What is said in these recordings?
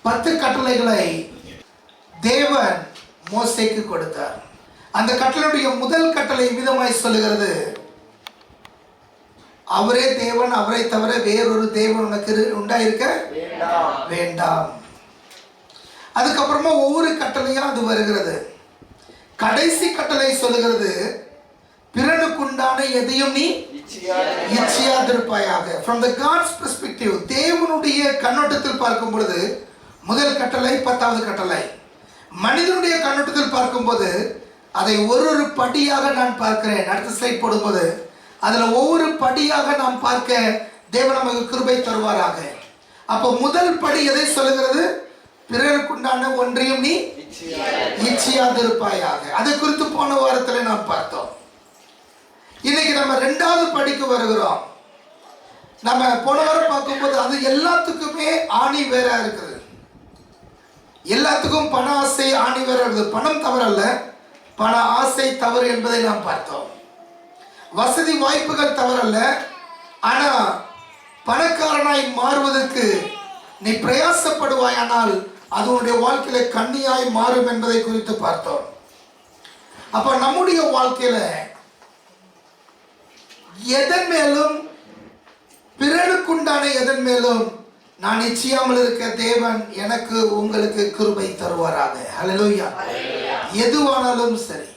10 கட்டளைகளை தேவன் மோசேக்கு கொடுத்தார். அந்த கட்டளையுடைய முதல் கட்டளை விதமாய் சொல்லுகிறது, அவரே தேவன், அவரை தவிர வேறொரு தேவன் உனக்கு உண்டாயிருக்க வேண்டாம். அதுக்கப்புறமா ஒவ்வொரு கட்டளையும் அது வருகிறது. கடைசி கட்டளை சொல்லுகிறது, பிறனுக்குண்டான எதையும் நீ இச்சையாதிருப்பாயாக. From the God's perspective, தேவனுடைய கண்ணோட்டத்தில் பார்க்கும் பொழுது முதல் கட்டளை 10வது கட்டளை. மனிதனுடைய கண்ணோட்டத்தில் பார்க்கும்போது அதை ஒரு படியாக நான் பார்க்கிறேன். அடுத்த ஸ்லைட் போடும்போது அதில் ஒவ்வொரு படியாக நாம் பார்க்க தேவன் நமக்கு கிருபை தருவாராக. அப்போ முதல் படி எதை சொல்லுகிறது? பிறருக்குண்டான ஒன்றையும் நீ இச்சையாதிருப்பாயாக. அதை குறித்து போன வாரத்தில் நாம் பார்த்தோம். இன்னைக்கு நம்ம 2வது படிக்கு வருகிறோம். நம்ம போன வாரம் பார்க்கும்போது அது எல்லாத்துக்குமே ஆணி வேற இருக்குது. எல்லாத்துக்கும் பண ஆசை ஆணி வேற இருக்குது. பணம் தவறல்ல, பண ஆசை தவறு என்பதை நாம் பார்த்தோம். வசதி வாய்ப்புகள் தவறல்ல, ஆனா பணக்காரனாய் மாறுவதற்கு நீ பிரயாசப்படுவாயானால் அது உன்னுடைய வாழ்க்கையில கண்ணியாய் மாறும் என்பதை குறித்து பார்த்தோம். அப்ப நம்முடைய வாழ்க்கையில எதன் மேலும், பிறனுக்குண்டான எதன் மேலும் நான் நிச்சயாமல் இருக்க தேவன் எனக்கு உங்களுக்கு கிருபை தருவாராக. ஹல்லேலூயா. எதுவானாலும் சரி,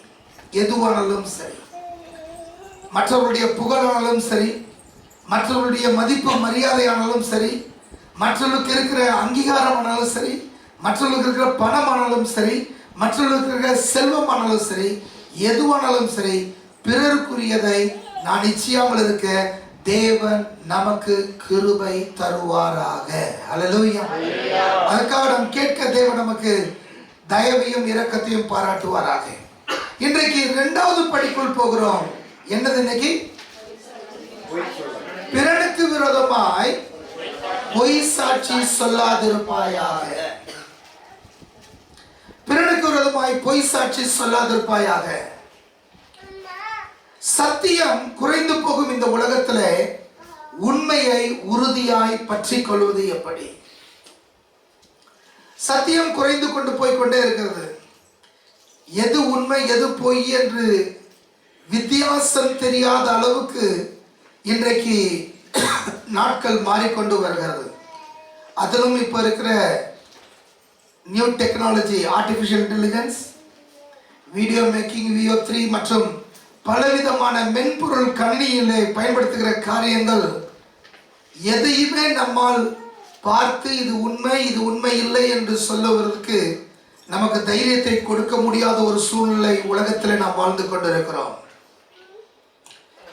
எதுவானாலும் சரி, மற்றவருடைய புகழானாலும் சரி, மற்றவருடைய மதிப்பு மரியாதையானாலும் சரி, மற்றவர்களுக்கு இருக்கிற அங்கீகாரமானாலும் சரி, மற்றவர்களுக்கு இருக்கிற பணமானாலும் சரி, மற்றவர்களுக்கு இருக்கிற செல்வமானாலும் சரி, எதுவானாலும் சரி, பிறருக்குரியதை நான் நிச்சயாமல் இருக்க தேவன் நமக்கு கிருபை தருவாராக. ஹல்லேலூயா. அதுக்காக நாம் கேட்க தேவன் நமக்கு தயவையும் இரக்கத்தையும் பாராட்டுவாராக. இன்றைக்கு 2வது படிக்குள் போகிறோம். என்னது இன்னைக்கு? பிறனுக்கு விரோதமாய் பொய் சாட்சி சொல்லாதிருப்பாயாக. பிறனுக்கு விரோதமாய் பொய் சாட்சி சொல்லாதிருப்பாயாக. சத்தியம் குறைந்து போகும் இந்த உலகத்திலே உண்மையை உறுதியாய் பற்றி கொள்வது எப்படி? சத்தியம் குறைந்து கொண்டு போய்கொண்டே இருக்கிறது. எது உண்மை எது பொய் என்று வித்தியாசம் தெரியாத அளவுக்கு இன்றைக்கு நாட்கள் மாறிக்கொண்டு வருகிறது. அதிலும் இப்போ இருக்கிற new technology, artificial intelligence, video making, VO3 மற்றும் பலவிதமான மென்பொருள் கணினியிலே பயன்படுத்துகிற காரியங்கள் எதையுமே நம்மால் பார்த்து இது உண்மை இது உண்மை இல்லை என்று சொல்லுவதற்கு நமக்கு தைரியத்தை கொடுக்க முடியாத ஒரு சூழ்நிலை உலகத்தில் நாம் வாழ்ந்து கொண்டிருக்கிறோம்.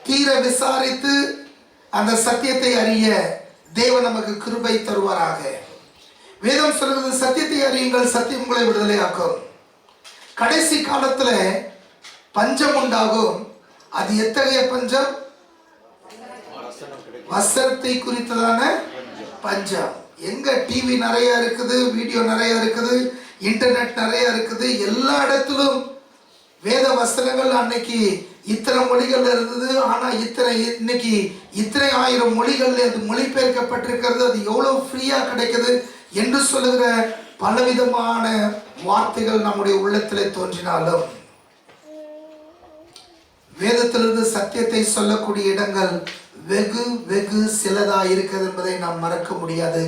தீர விசாரித்து அந்த சத்தியத்தை அறிய தேவன் நமக்கு கிருபை தருவாராக. வேதம் சொல்கிறது, சத்தியத்தை அறியுங்கள், சத்தியம் உங்களை விடுதலையாக்கும். கடைசி காலத்துல பஞ்சம் உண்டாகும். அது எத்தகைய பஞ்சம்? வஸ்திரத்தை குறித்ததான பஞ்சம். எங்க டிவி நிறைய இருக்குது, வீடியோ நிறைய இருக்குது, இன்டர்நெட் நிறைய இருக்குது, எல்லா இடத்திலும் வேத வஸ்திரங்கள் அன்னைக்கு இத்தனை மொழிகள் இருந்தது. ஆனா இன்னைக்கு இத்தனை ஆயிரம் மொழிகள் அது மொழிபெயர்க்கப்பட்டிருக்கிறது. அது எவ்வளவு ஃப்ரீயா கிடைக்குது என்று சொல்லுகிற பலவிதமான வார்த்தைகள் நம்முடைய உள்ளத்திலே தோன்றினாலும் வேதத்திலிருந்து சத்தியத்தை சொல்லக்கூடிய இடங்கள் வெகு வெகு சிலதா இருக்கிறது என்பதை நாம் மறக்க முடியாது,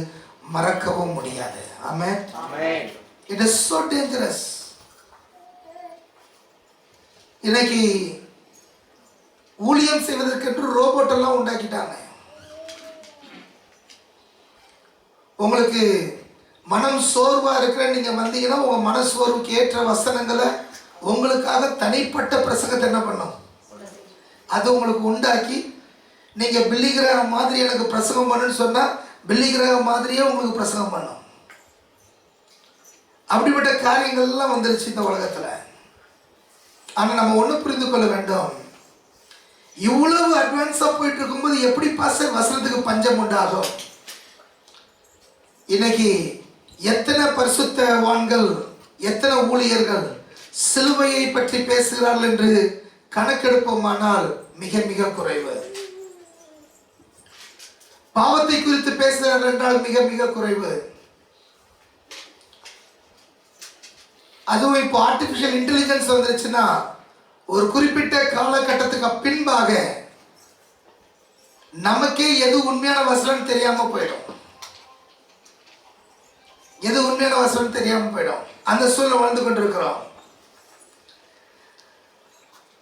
மறக்கவும் முடியாது. ஆமென். It is so dangerous. இன்னைக்கு ஊழியம் செய்வதற்கென்று ரோபோட் எல்லாம் உண்டாக்கிட்டாங்க. உங்களுக்கு மனம் சோர்வா இருக்கிற நீங்க வந்தீங்கன்னா உங்க மன சோர்வுக்கு ஏற்ற வசனங்களை உங்களுக்காக தனிப்பட்ட பிரசங்கத்தை என்ன பண்ணும், அது உங்களுக்கு உண்டாக்கி நீங்க பில்லி கிரகம் மாதிரி எனக்கு பிரசங்கம் பண்ணுன்னு சொன்னா பில்லி கிரகம் மாதிரியே உங்களுக்கு பிரசங்கம் பண்ணும். அப்படிப்பட்ட காரியங்கள் எல்லாம் வந்துருச்சு இந்த உலகத்துல. ஆனா நம்ம ஒண்ணு புரிந்து கொள்ள வேண்டும், இவ்வளவு அட்வான்ஸா போயிட்டு இருக்கும்போது எப்படி வசனத்துக்கு பஞ்சம் உண்டாகும்? இன்னைக்கு எத்தனை பரிசுத்தவான்கள், எத்தனை ஊழியர்கள் சிலுவையை பற்றி பேசுகிறார்கள் என்று கணக்கெடுப்போமானால் மிக மிக குறைவு. பாவத்தை குறித்து பேசுகிறார்கள் என்றால் மிக மிக குறைவு. அதுவும் இப்போ ஆர்டிஃபிஷியல் இன்டெலிஜென்ஸ் வந்துருச்சுன்னா ஒரு குறிப்பிட்ட காலகட்டத்துக்கு பின்பாக நமக்கே எது உண்மையான வசனம் தெரியாம போயிடும். எது உண்மையான வசனம் தெரியாம போயிடும். அந்த சூழ்நிலை வாழ்ந்து கொண்டிருக்கிறோம்.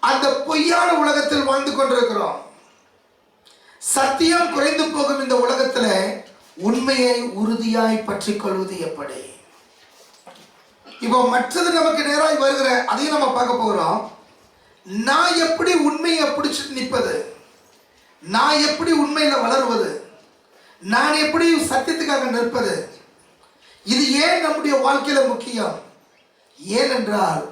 அந்த பொய்யான உலகத்தில் வாழ்ந்து கொண்டிருக்கிறோம். சத்தியம் குறைந்து போகும் இந்த உலகத்துல உண்மையை உறுதியாய் பற்றி கொள்வது எப்படி? இப்போ மற்றது நமக்கு நேராய் வருகிற அதையும் நம்ம பார்க்க போகிறோம். நான் எப்படி உண்மையை பிடிச்சிட்டு நிற்பது, நான் எப்படி உண்மையில வளருவது, நான் எப்படி சத்தியத்துக்காக நிற்பது, இது ஏன் நம்முடைய வாழ்க்கையில முக்கியம்? ஏனென்றால்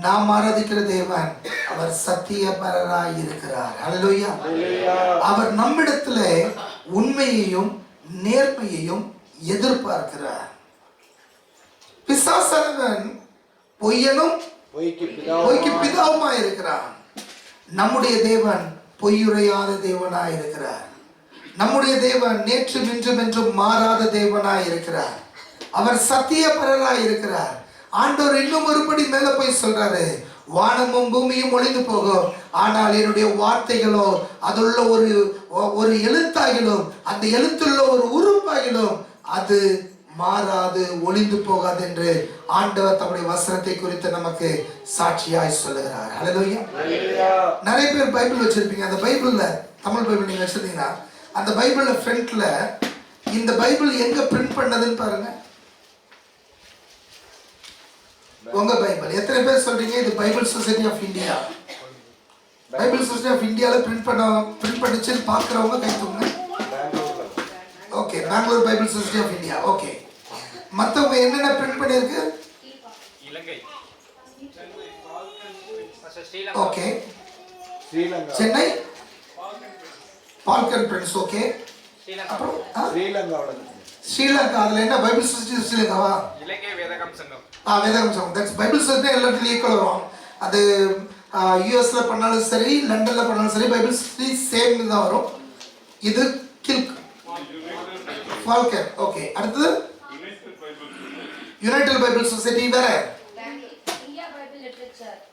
நாம் ஆராதிக்கிற தேவன் அவர் சத்தியபரராய் இருக்கிறார். ஹல்லேலூயா. அவர் நம்மிடத்துல உண்மையையும் நேர்மையையும் எதிர்பார்க்கிறார். பிசாசானவன் பொய்யனும் பொய்க்கு பிதாவுமாய் இருக்கிறான். நம்முடைய தேவன் பொய்யுரையாத தேவனாய் இருக்கிறார். நம்முடைய தேவன் நேற்று இன்றும் என்றும் மாறாத தேவனாய் இருக்கிறார். அவர் சத்தியபரராய் இருக்கிறார். ஆண்டவர் இன்னும் ஒருபடி மேல போய் சொல்றாரு, வானமும் பூமியும் ஒளிந்து போகும், ஆனால் என்னுடைய வார்த்தைகளோ அதுள்ள ஒரு எழுத்தாகிலும் அந்த எழுத்துள்ள ஒரு உறுப்பாகிலும் அது மாறாது ஒளிந்து போகாது என்று ஆண்டவர் தம்முடைய வசனத்தை குறித்து நமக்கு சாட்சியாய் சொல்லுகிறார். ஹல்லேலூயா. நிறைய பேர் பைபிள் வச்சிருப்பீங்க. அந்த பைபிள்ல தமிழ் பைபிள் நீங்க வச்சிருந்தீங்கன்னா அந்த பைபிள்ல ஃப்ரண்ட்ல இந்த பைபிள் எங்க பிரிண்ட் பண்ணதுன்னு பாருங்க. உங்க பைபிள் எத்தனை பேர் சொல்றீங்க இது Bible society of India? Bible society of இந்தியால பிரிண்ட் பண்ணிச்சு பார்க்குறவங்க கை தூங்க. Okay, Bangalore Bible society of India. Okay, மற்றவங்க என்னென்ன பிரிண்ட் பண்ணியிருக்கு? Okay, Chennai Balkan prints. Okay, அப்புறம் ஸ்ரீலங்கா. அதுல என்ன பைபிள் சொசைட்டி ஸ்ரீலங்காவா? வேதகம் சங்கம். தட்ஸ் பைபிள் சொசைட்டி எல்லா இடத்துலயும் ஈக்குவல் வரும். அது யூஎஸ்ல பண்ணாலும் சரி, லண்டன்ல பண்ணாலும் சரி, பைபிள் சொசைட்டி சேம் தான் வரும். இது கில்க் ஃபால்கன். ஓகே, அடுத்தது யுனைடெட் பைபிள் சொசைட்டி. வேற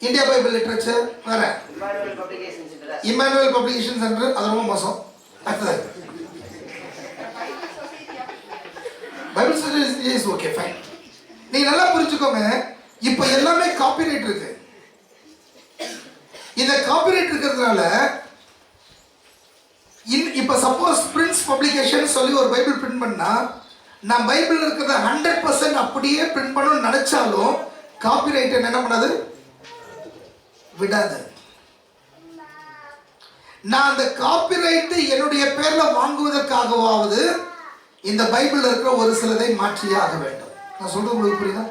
இந்தியா பைபிள் லிட்டரேச்சர். வேற இமானுவேல் பப்ளிகேஷன் சென்டர். அது ரொம்ப மோசம். அடுத்தது Bible society is okay fine. நீங்க நல்லா புரிஞ்சுக்கோங்க, இப்ப எல்லாமே காப்பிரைட் இருக்கு. இந்த காப்பிரைட் இருக்கிறதுனால இப்ப சப்போஸ் பிரின்ஸ் பப்ளிகேஷன் சொல்லி ஒரு பைபிள் பிரிண்ட் பண்ணா, நான் பைபிள் இருக்கிறத 100% அப்படியே பிரிண்ட் பண்ணணும்னு நினைச்சாலும் காப்பிரைட் என்ன பண்ணாது, விடாது. நான் அந்த காப்பிரைட் என்னுடைய பேர்ல வாங்குவதற்காகவாவது இந்த பைபிள் இருக்கிற ஒரு சிலதை மாற்றியே ஆக வேண்டும். நான் சொல்றது உங்களுக்கு புரியுதா?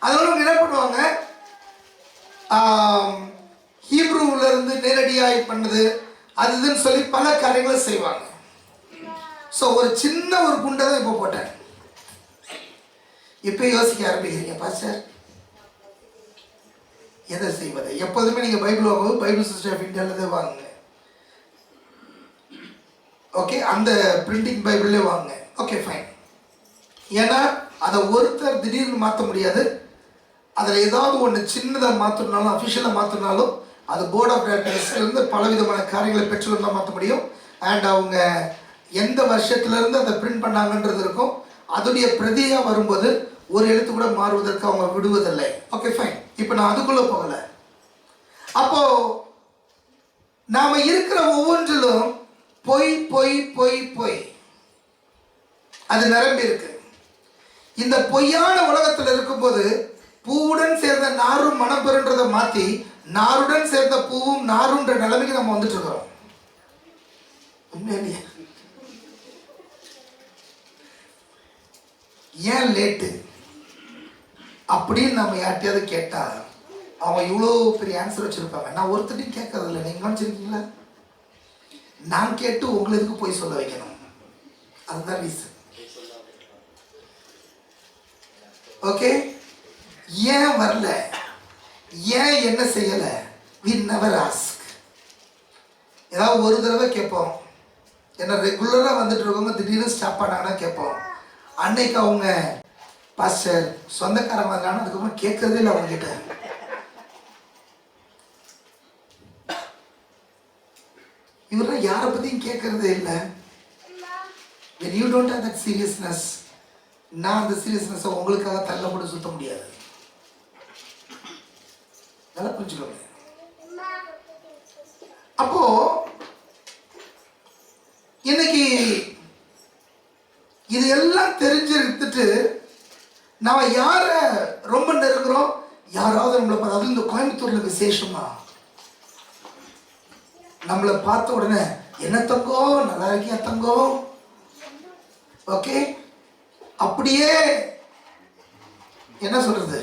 அதனால என்ன பண்ணுவாங்க, ஹீப்ரூல இருந்து நேரடியாய் பண்ணது அதுன்னு சொல்லி பல காரியங்களை செய்வாங்க. ஸோ ஒரு சின்ன ஒரு குண்டை தான் இப்போ போட்டேன். இப்போ யோசிக்க ஆரம்பிக்கிறீங்க, பாஸ்டர் எதை செய்வது? எப்போதுமே நீங்கள் பைபிள் வாங்கும்போது பைபிள் சொசைட்டி ஆஃப் இந்தியாவில் வாங்குங்க. ஓகே, அந்த பிரிண்டிங் பைபிள்லே வாங்க. Okay fine. ஏன்னா அதை ஒருத்தர் திடீர்னு மாற்ற முடியாது. அதில் ஏதாவது ஒன்று சின்னதாக மாற்றினாலும், அஃபிஷியலாக மாற்றினாலும் அது போர்ட் ஆஃப் டைரக்டர்ஸ்லேருந்து பலவிதமான காரியங்களை பெற்றுள்ள தான் மாற்ற முடியும். அண்ட் அவங்க எந்த வருஷத்துலேருந்து அதை பிரிண்ட் பண்ணாங்கன்றது இருக்கும். அதோடைய பிரதியாக வரும்போது ஒரு எழுத்து கூட மாறுவதற்கு அவங்க விடுவதில்லை. Okay fine. இப்போ நான் அதுக்குள்ளே போகலை. அப்போது நாம் இருக்கிற ஒவ்வொன்றிலும் பொய் பொய் பொய் பொய் அது நிரம்பி இருக்கு. இந்த பொய்யான உலகத்தில் இருக்கும்போது பூவுடன் சேர்ந்த நாரும் மனம் பெறுன்றதை மாற்றி நாருடன் சேர்ந்த பூவும் நாருன்ற நிலைமைக்கு நம்ம வந்துட்டு இருக்கிறோம். உண்மையிலேயே ஏன் லேட்டு அப்படின்னு நம்ம யார்ட்டையாவது கேட்டா அவங்க இவ்வளோ பெரிய ஆன்சர் வச்சிருப்பாங்க. நான் ஒருத்தரையும் கேட்கறது இல்லை. நீங்க கவனிச்சிருக்கீங்களா? நான் கேட்டு உங்களுக்கு போய் சொல்ல வைக்கணும். அதுதான் ரீசன். ஓகே, ஏன் வரல, ஏன் என்ன செய்யல, we never ask. ஏதாவது ஒரு தடவை கேட்போம். ஏன்னா ரெகுலராக வந்துட்டு இருக்கவங்க திடீர்னு ஸ்டாப் பண்ணாங்கன்னா கேட்போம். அன்னைக்கு அவங்க பாஸ்டர் சொந்தக்காரன் வந்தாலும் அதுக்கப்புறம் கேட்கறதே இல்லை அவங்க கிட்ட. இவரெல்லாம் யாரை பத்தியும் கேட்கறதே இல்லை. when you don't have that seriousness, நான் அந்த சீரியஸ்னஸை உங்களுக்காக தள்ள போட்டு சுத்த முடியாது. நல்லா புரிஞ்சுக்கோங்க. அப்போ இன்னைக்கு இது எல்லாம் தெரிஞ்சுட்டு நாம யார ரொம்ப நெருங்குறோம், யாராவது நம்மளை பார்த்து, அது இந்த கோயம்புத்தூர்ல விசேஷமா நம்மளை பார்த்த உடனே என்ன தங்கம், நல்லா இருக்கியா தங்கம், ஓகே, அப்படியே என்ன சொல்றது,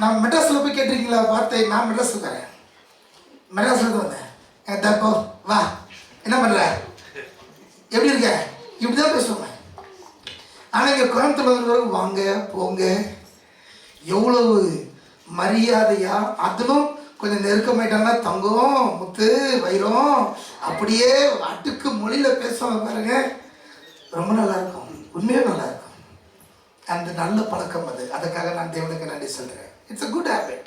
நான் மெட்ராஸ்ல போய் கேட்டிருக்கீங்களா வார்த்தை? நான் மெட்ராஸ்ல தரேன், மெட்ராஸ்ல இருந்து வந்தேன், தப்போ வா என்ன பண்ற, எப்படி இருக்க, இப்படிதான் பேசுவாங்க. ஆனா இங்க கோயம்புத்தூர்ல வாங்க போங்க எவ்வளவு மரியாதையா, அதிலும் கொஞ்சம் நெருக்கமாயிட்டாங்கன்னா தங்கம், முத்து, வைரம், அப்படியே அடுக்கு மொழியில பேசுவாங்க பாருங்க. ரொம்ப நல்லா இருக்கும், உண்மையே நல்லா இருக்கும். அந்த நல்ல பழக்கம் அது. அதுக்காக நான் தேவனுக்கு நன்றி சொல்றேன். It's a good habit.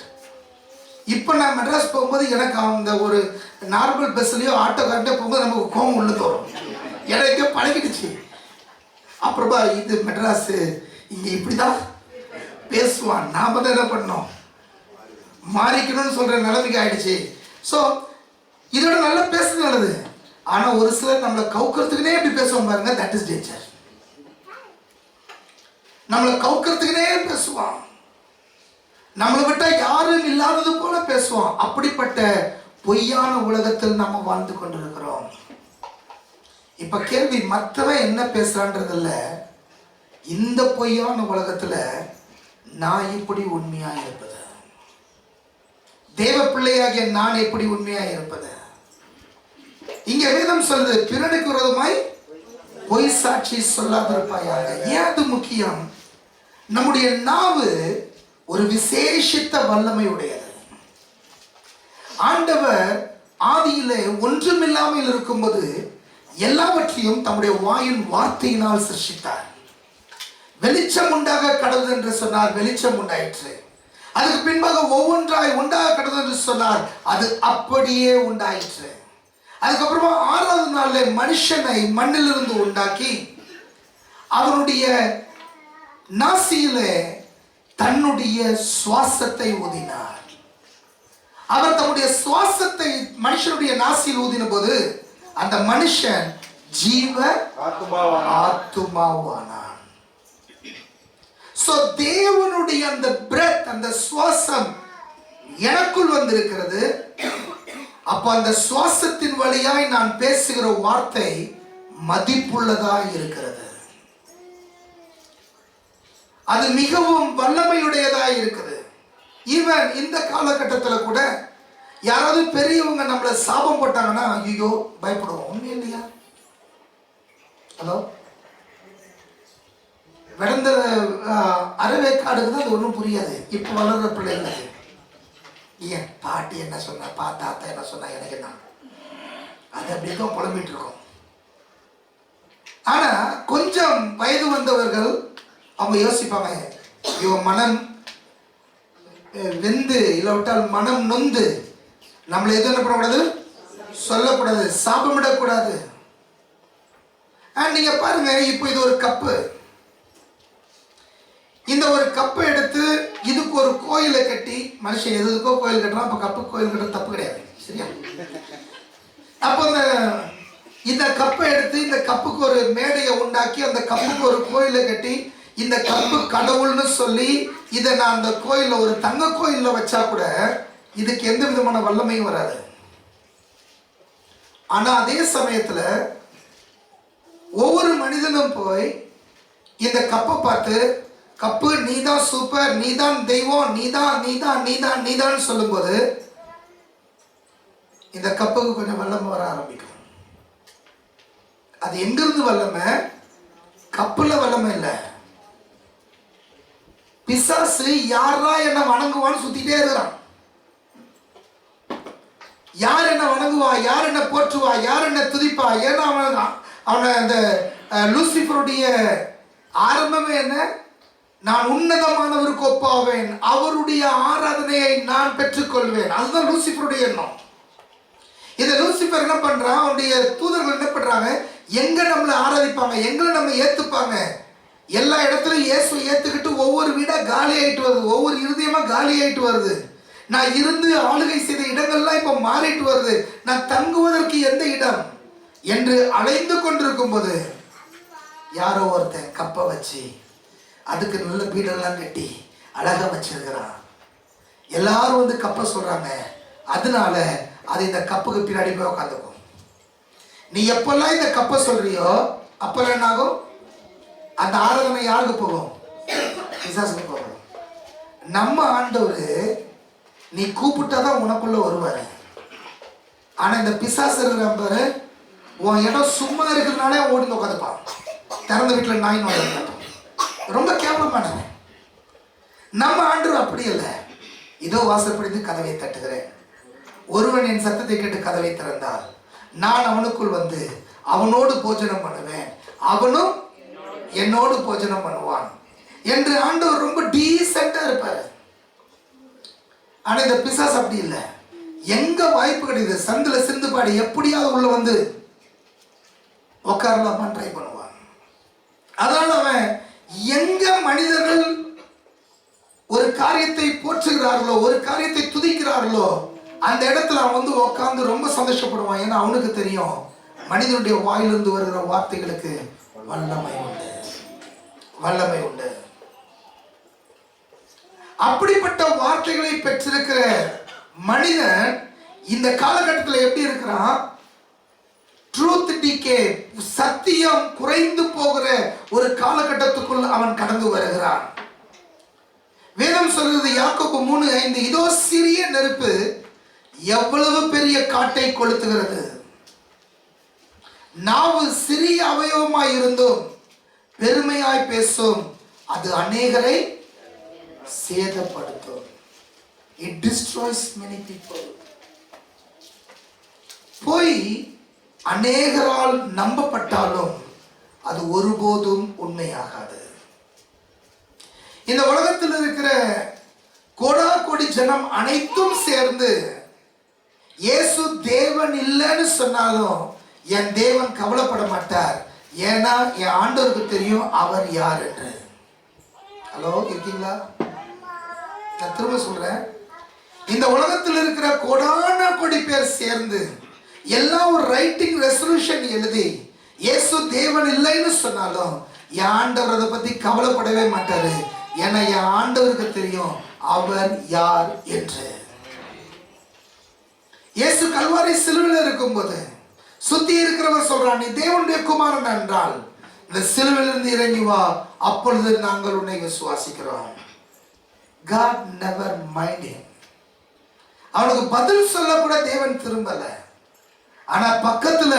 இப்போ நான் மெட்ராஸ் போகும்போது எனக்கு அந்த ஒரு நார்மல் பஸ்லயோ ஆட்டோக்கார்ட்டே போகும்போது நமக்கு கோபம் உள்ள தோறும். எனக்கு பழகிடுச்சு. அப்புறமா இது மெட்ராஸ், இங்க இப்படிதான் பேசுவான், நாம தான் என்ன பண்ணோம், மாறிக்கணும்னு சொல்ற நிலைமைக்கு ஆயிடுச்சு. ஸோ இதோட நல்லா பேசுறது நல்லது. ஆனா ஒரு சிலர் நம்மளை கவுக்கிறதுக்குனே இப்படி பேசுவாங்க பாருங்க, தட் இஸ் டேஞ்சர். நம்மளை கவுக்கிறதுக்குனே பேசுவான், நம்மளை விட்டா யாரும் இல்லாதது போல பேசுவான். அப்படிப்பட்ட பொய்யான உலகத்தில் நம்ம வாழ்ந்து கொண்டிருக்கிறோம். இப்ப கேள்வி, மற்றவன் என்ன பேசுறான்றது இல்ல, இந்த பொய்யான உலகத்துல நான் எப்படி உண்மையா இருப்பது, தேவ பிள்ளையாகிய நான் எப்படி உண்மையா இருப்பது? இங்க வேதம் சொல்லுது, பிறனுக்கு விரோதமாய் பொய் சாட்சி சொல்லாதிருப்பாயாக. ஏன் அது முக்கியம்? நம்முடைய நாவு ஒரு விசேஷித்த வல்லமை உடையது. ஆண்டவர் ஆதியிலே ஒன்றுமில்லாமல் இருக்கும்போது எல்லாவற்றையும் தம்முடைய வாயின் வார்த்தையினால் சிருஷ்டித்தார். வெளிச்சம் உண்டாக கடவுள் என்று சொன்னார், வெளிச்சம் உண்டாயிற்று. அதுக்கு பின்பாக ஒவ்வொன்றாய் உண்டாக கடவுள் என்று சொன்னார், அது அப்படியே உண்டாயிற்று. அதுக்கப்புறமா 6வது நாள்ல மனுஷனை மண்ணிலிருந்து உண்டாக்கி அவனுடைய நாசியிலே தன்னுடைய சுவாசத்தை ஊதினார். அவர் தன்னுடைய சுவாசத்தை மனுஷனுடைய நாசியில் ஊதின போது அந்த மனுஷன் ஜீவ ஆத்துமாவானான். சோ தேவனுடைய அந்த பிரெத், அந்த சுவாசம் எனக்குள் வந்திருக்கிறது. அப்ப அந்த சுவாசத்தின் வழியாய் நான் பேசுகிற வார்த்தை மதிப்புள்ளதாய் இருக்கிறது. அது மிகவும் வல்லமையுடையதாய் இருக்குது. ஈவன் இந்த காலகட்டத்தில் கூட யாராவது பெரியவங்க நம்மளை சாபம் போட்டாங்கன்னா ஐயோ பயப்படுவோம். உண்மை இல்லையா? ஹலோ, விடந்த அறவேக்காடுக்கு தான் அது ஒன்றும் புரியாது. இப்போ வளர்ற பிள்ளைங்களுக்கு ஏன் பாட்டி என்ன சொன்னா, தாத்தா என்ன சொன்னா, எனக்கு என்ன, அது அப்படிதான் புலம்பிட்டு இருக்கோம். ஆனா கொஞ்சம் வயது வந்தவர்கள் அவங்க யோசிப்பாங்க, இவன் மனம் வெந்து இல்லாவிட்டால் மனம் நொந்து நம்மளை எது என்ன பண்ணக்கூடாது, சொல்லக்கூடாது, சாபமிடக்கூடாது. நீங்க பாருங்க, இப்போ இது ஒரு கப்பு. இந்த ஒரு கப்பை எடுத்து இதுக்கு ஒரு கோயிலை கட்டி, மனுஷன் எதுக்கோ கோயில் கட்டுறான், அப்ப கப்பு கோயில் கட்டுறது தப்பு கிடையாது, சரியா? அப்போ இந்த கப்பை எடுத்து இந்த கப்புக்கு ஒரு மேடையை உண்டாக்கி அந்த கப்புக்கு ஒரு கோயிலை கட்டி இந்த கப்பு கடவுள்னு சொல்லி இதை நான் அந்த கோயில்ல ஒரு தங்க கோயில்ல வச்சா கூட இதுக்கு எந்த விதமான வல்லமையும் வராது. ஆனா அதே சமயத்துல ஒவ்வொரு மனிதனும் போய் இந்த கப்பை பார்த்து, கப்பு நீதான் சூப்பர், நீதான் தெய்வம், நீதான் நீதான் நீதான் நீதான் சொல்லும்போது இந்த கப்புக்கு கொஞ்சம் வல்லமை வர ஆரம்பிக்கும். அது எங்கிருந்து வல்லமை? கப்புல வல்லமை இல்லை. பிசாசு யாரா என்ன வணங்குவான்னு சுத்திட்டே இருக்கிறான். யார் என்ன வணங்குவா, யார் என்ன போற்றுவா, யார் என்ன துதிப்பா? ஏன்னா அவனை அந்த லூசிஃபருடைய ஆரம்பமே என்ன? நான் உன்னதமானவருக்கு ஒப்பாவேன், அவருடைய ஆராதனையை நான் பெற்றுக்கொள்வேன். அதுதான் லூசிபருடைய எண்ணம். இதை லூசிபர் என்ன பண்றான்? அவனுடைய தூதர்கள் என்ன பண்றாங்க? எங்க நம்மளை ஆராதிப்பாங்க, எங்களை நம்ம ஏத்துப்பாங்க, எல்லா இடத்துலையும் இயேசு ஏத்துக்கிட்டு ஒவ்வொரு வீடா காலி ஆயிட்டு வருது, ஒவ்வொரு இருதயமா காலி ஆயிட்டு வருது. நான் இருந்து ஆளுகை செய்த இடங்கள்லாம் இப்ப மாறிட்டு வருது, நான் தங்குவதற்கு எந்த இடம் என்று அலைந்து கொண்டிருக்கும் போது யாரோ ஒருத்தன் கப்பை வச்சு அதுக்கு நல்ல வீடெல்லாம் கட்டி அழகா வச்சிருக்கிறான். எல்லாரும் வந்து கப்பை சொல்றாங்க. அதனால அது இந்த கப்புக்கு பின்னாடி போய் உட்காந்துக்கும். நீ எப்பெல்லாம் இந்த கப்பை சொல்றியோ அப்பெல்லாம் என்ன ஆகும்? அந்த ஆராதனை யாருக்கு போகும்? பிசாசுக்கு போகும். நம்ம ஆண்டவர் நீ கூப்பிட்டாதான் உனக்குள்ள வருவாரு. ஆனா இந்த பிசாசு இருக்கிற பாரு, உன் இடம் சும்மா இருக்கிறதுனாலே ஓடி உட்காந்துப்பான். திறந்த வீட்டுல நாய் நோய் ரொம்ப கேவலமானவன். நம்ம ஆண்டவர் அப்படி இல்லை. இதோ வாசற்படிந்து கதவை தட்டுகிறேன், ஒருவன் என் சத்தத்தை கேட்டு கதவை திறந்தால் நான் அவனுக்குள் வந்து அவனோடு போஜனம் பண்ணுவேன், அவனும் என்னோடு போஜனம் பண்ணுவான் என்று ஆண்டவர் ரொம்ப டீசெண்டா இருப்பாரு. ஆனா இந்த பிசாசு அப்படி இல்லை. எங்க வாய்ப்பு கிடைக்குது சந்தில சிந்து பாடி எப்படியாவது உள்ள வந்து உட்காரலாமான்னு ட்ரை பண்ணுவான். அதனால அவன் எங்க மனிதர்கள் ஒரு காரியத்தை போற்றுகிறார்களோ, ஒரு காரியத்தை துதிக்கிறார்களோ, அந்த இடத்துல அவன் வந்து உட்கார்ந்து ரொம்ப சந்தோஷப்படுவான். ஏன்னா அவனுக்கு தெரியும் மனிதனுடைய வாயிலிருந்து வருகிற வார்த்தைகளுக்கு வல்லமை உண்டு, வல்லமை உண்டு. அப்படிப்பட்ட வார்த்தைகளை பெற்றிருக்கிற மனிதன் இந்த காலகட்டத்தில் எப்படி இருக்கிறான்? ட்ரூத் டிகே, சத்தியம் குறைந்து போகிற ஒரு காலகட்டத்துக்குள் அவன் கடந்து வருகிறான். வேதம் சொல்கிறது யாக்கோபு 3:5, இதோ சிறிய நெருப்பு எவ்வளவு பெரிய காட்டை கொளுத்துகிறது, நாவு சிறிய அவயவமாய் இருந்தும் பெருமையாய் பேசும், அது அநேகரை சேதப்படுத்தும். It destroys many people. போய் அநேகரால் நம்பப்பட்டாலும் அது ஒருபோதும் உண்மையாகாது. இந்த உலகத்தில் இருக்கிற கோடா கோடி ஜனம் அனைத்தும் சேர்ந்து இயேசு தேவன் இல்லைன்னு சொன்னாலும் என் தேவன் கவலைப்பட மாட்டார். ஏன்னா என் ஆண்டவருக்கு தெரியும் அவர் யார் என்று. ஹலோ, இருக்கீங்களா? நான் திரும்ப சொல்றேன். இந்த உலகத்தில் இருக்கிற கோடான கோடி பேர் சேர்ந்து எல்லாம் ஒரு ரைட்டிங் ரெசல்யூஷன் எழுதி இயேசு தேவன் இல்லைன்னு சொன்னாலும் என் ஆண்டவர் அதை பத்தி கவலைப்படவே மாட்டாரு. ஏன்னா என் ஆண்டவருக்கு தெரியும் அவர் யார் என்று. இயேசு கல்வாரி சிலுவையில் இருக்கும்போது சுத்தி இருக்கிறவர் சொல்றான், நீ தேவனுடைய குமாரன் என்றால் இந்த சிலுவையிலிருந்து இறங்கி வா, அப்பொழுது நாங்கள் உன்னை விசுவாசிக்கிறோம். God never mind him. அவனுக்கு பதில் சொல்ல கூட தேவன் திரும்பல. ஆனா பக்கத்துல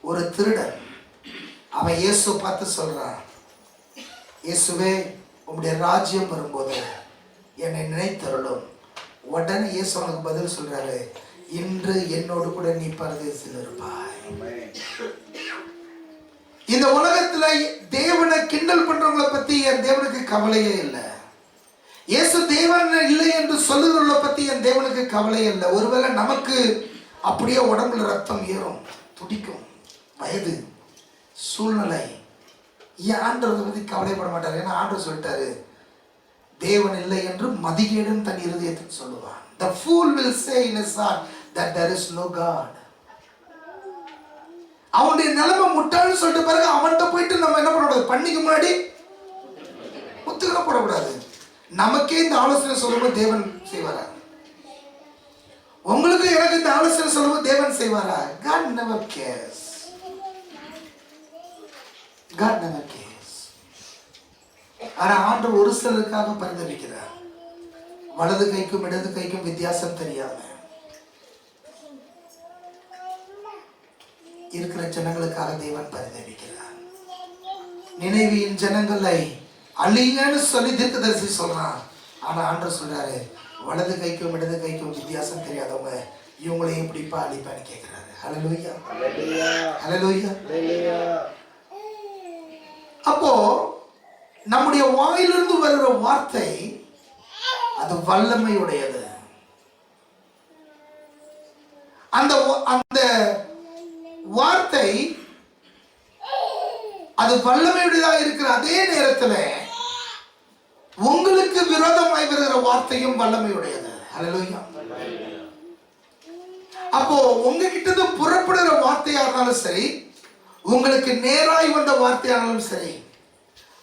ஒரு திருடன் அவன் இயேசு பார்த்து சொல்றான், இயேசுவே உம்முடைய ராஜ்யம் வரும்போது என்னை நினைத்தருளும். உடனே இயேசு அவனுக்கு பதில் சொல்றாரு, இன்று என்னோடு கூட நீ பரதேசில் இருப்பாய். இந்த உலகத்துல தேவனை கிண்டல் பண்றவங்களை பத்தி என் தேவனுக்கு கவலையே இல்லை. இயேசு தேவன் இல்லை என்று சொல்லுகிறவங்களை பத்தி என் தேவனுக்கு கவலையே இல்லை. ஒருவேளை நமக்கு அப்படியே உடம்புல ரத்தம் ஏறும், துடிக்கும், வயது, சூழ்நிலை, என் ஆண்டவரை பத்தி கவலைப்பட மாட்டார். ஏன்னா ஆண்டவர் சொல்லிட்டாரு, தேவன் இல்லை என்று மதிகேடன் தன் இருதயத்தில் சொல்லுவான். The fool will say in his heart that there is no God. அவனுடைய நிலைமை முட்டாள்னு சொல்லிட்டு பிறகு அவன்கிட்ட போயிட்டு நம்ம என்ன பண்ணக்கூடாது? பண்ணிக்கு முன்னாடி முத்துக்கிற போடக்கூடாது. நமக்கே இந்த ஆலோசனை சொல்லும்போது தேவன் செய்வாரா? உங்களுக்கு எனக்கு இந்த ஆலோசனை சொல்லும்போது தேவன் செய்வாரா? God never cares. God never cares. ஆனா ஆண்டவர் ஒரு சிலருக்காக பரிதவிக்கிறார். வலது கைக்கும் இடது கைக்கும் வித்தியாசம் தெரியாம இருக்கிற ஜனங்களுக்காக தேவன் பரிதவிக்கிறார். நினைவின் ஜனங்களை அழிங்கன்னு சொல்லி தீர்க்கதரிசி சொல்றான். ஆனா ஆண்டவர் சொல்றாரு, வலது கைக்கும் இடது கைக்கும் வித்தியாசம் தெரியாதவங்க இவங்களையும் இப்படிப்பா அழிப்பான்னு கேட்கிறாரு. ஹல்லேலூயா, ஹல்லேலூயா, ஹல்லேலூயா. அப்போ நம்முடைய வாயிலிருந்து வருகிற வார்த்தை அது வல்லமையுடையது. அந்த அந்த வார்த்தை அது வல்லமையுடையதாக இருக்கிற அதே நேரத்தில் உங்களுக்கு விரோதமாய் வருகிற வார்த்தையும் வல்லமையுடையது. ஹல்லேலூயா. அப்போ உங்ககிட்ட புறப்படுகிற வார்த்தையா இருந்தாலும் சரி, உங்களுக்கு நேராய் வந்த வார்த்தையானாலும் சரி,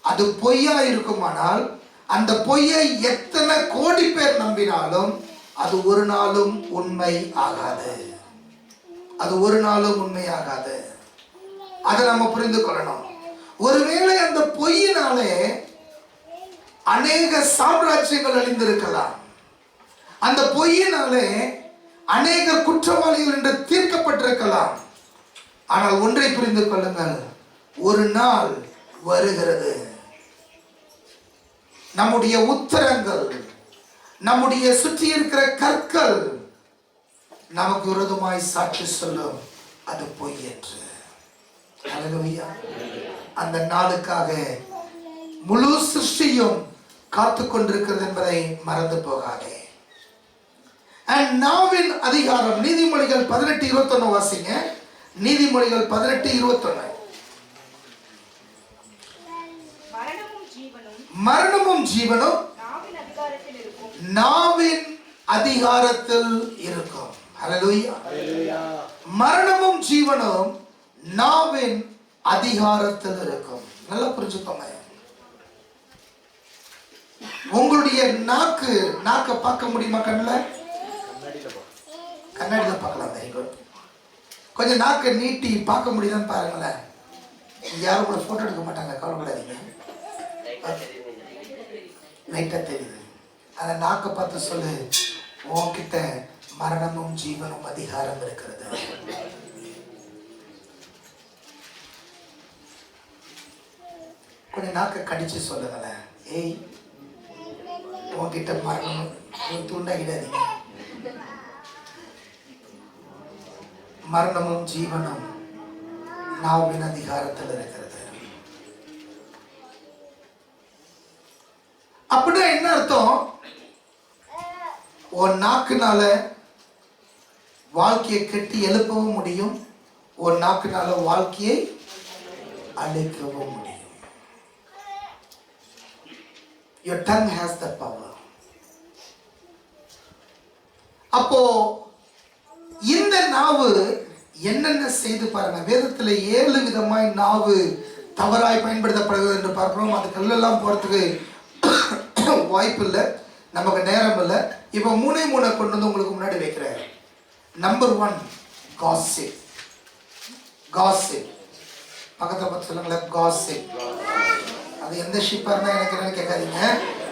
அது பொய்யா இருக்குமானால் அந்த பொய்யை எத்தனை கோடி பேர் நம்பினாலும் அது ஒரு நாளும் உண்மை ஆகாது. அது ஒரு நாளும் உண்மையாகாது. அதை நம்ம புரிந்து கொள்ளணும். ஒருவேளை அந்த பொய்யினாலே அநேக சாம்ராஜ்யங்கள் அழிந்திருக்கலாம். அந்த பொய்யினாலே அநேக குற்றவாளிகள் என்று தீர்க்கப்பட்டிருக்கலாம். ஆனால் ஒன்றை புரிந்து கொள்ளுங்கள், ஒரு நாள் வருகிறது, நம்முடைய உத்தரங்கள், நம்முடைய சுற்றி இருக்கிற கற்கள் நமக்கு விரோதமாய் சாட்சி சொல்லும் அது பொய் என்று. ஹல்லேலூயா. அந்த நாளுக்காக முழு சிருஷ்டியும் காத்து கொண்டிருக்கிறது என்பதை மறந்து போகாதே. நாவின் அதிகாரம் நீதிமொழிகள் 18:21 வாசிங்க. நீதிமொழிகள் 18:21. மரணமும் ஜீவனும் நாவின் அதிகாரத்தில் இருக்கும். ஹல்லேலூயா. மரணமும் ஜீவனும் நாவின் அதிகாரத்தில் இருக்கும். நல்லா புரிஞ்சுக்கோங்க. உங்களுடைய நாக்க பார்க்க முடியுமா? கண்ணாடியில பார்க்கலாம். Very good. கொஞ்சம் நாக்க நீட்டி பார்க்க முடியுதான்னு பாருங்களேன். யாரும் கூட போட்டோ எடுக்க மாட்டாங்க, கவலைப்படாதீங்க. லைட்டா தெரியுது. அந்த நாக்க பார்த்து சொல்லு, உன்கிட்ட மரணமும் ஜீவனும் அதிகாரம் இருக்கிறது. கொஞ்சம் நாக்க கடிச்சு சொல்லுங்களேன், ஏய் உன்கிட்ட மரணம் தூண்டாகிடாதீங்க. மரணமும் ஜீவனும் நாவின் அதிகாரத்தில் இருக்கிறது. அப்படின்னா என்ன அர்த்தம்? உன் நாக்குனால வாழ்க்கையை கட்டி எழுப்பவும் முடியும், உன் நாக்குனால வாழ்க்கையை அழிக்கவும் முடியும். Your tongue has the power. அப்போ இந்த நாவு என்னென்ன செய்து பாருங்க. வேதத்துல 7 விதமாய் நாவு தவறாய் பயன்படுத்தப்படுகிறது என்று பார்க்கிறோம். அதுக்கெல்லாம் போறதுக்கு வாய்ப்பு இல்லை, நமக்கு நேரம் இல்லை. இப்போ 3 கொண்டு வந்து உங்களுக்கு முன்னாடி வைக்கிறேன். Number 1 gossip. gossip பக்கத்துல பார்த்து சொல்லுங்களேன், gossip. அது எந்த ஷிப்பா இருந்தா எனக்கு என்னன்னு கேட்காதீங்க.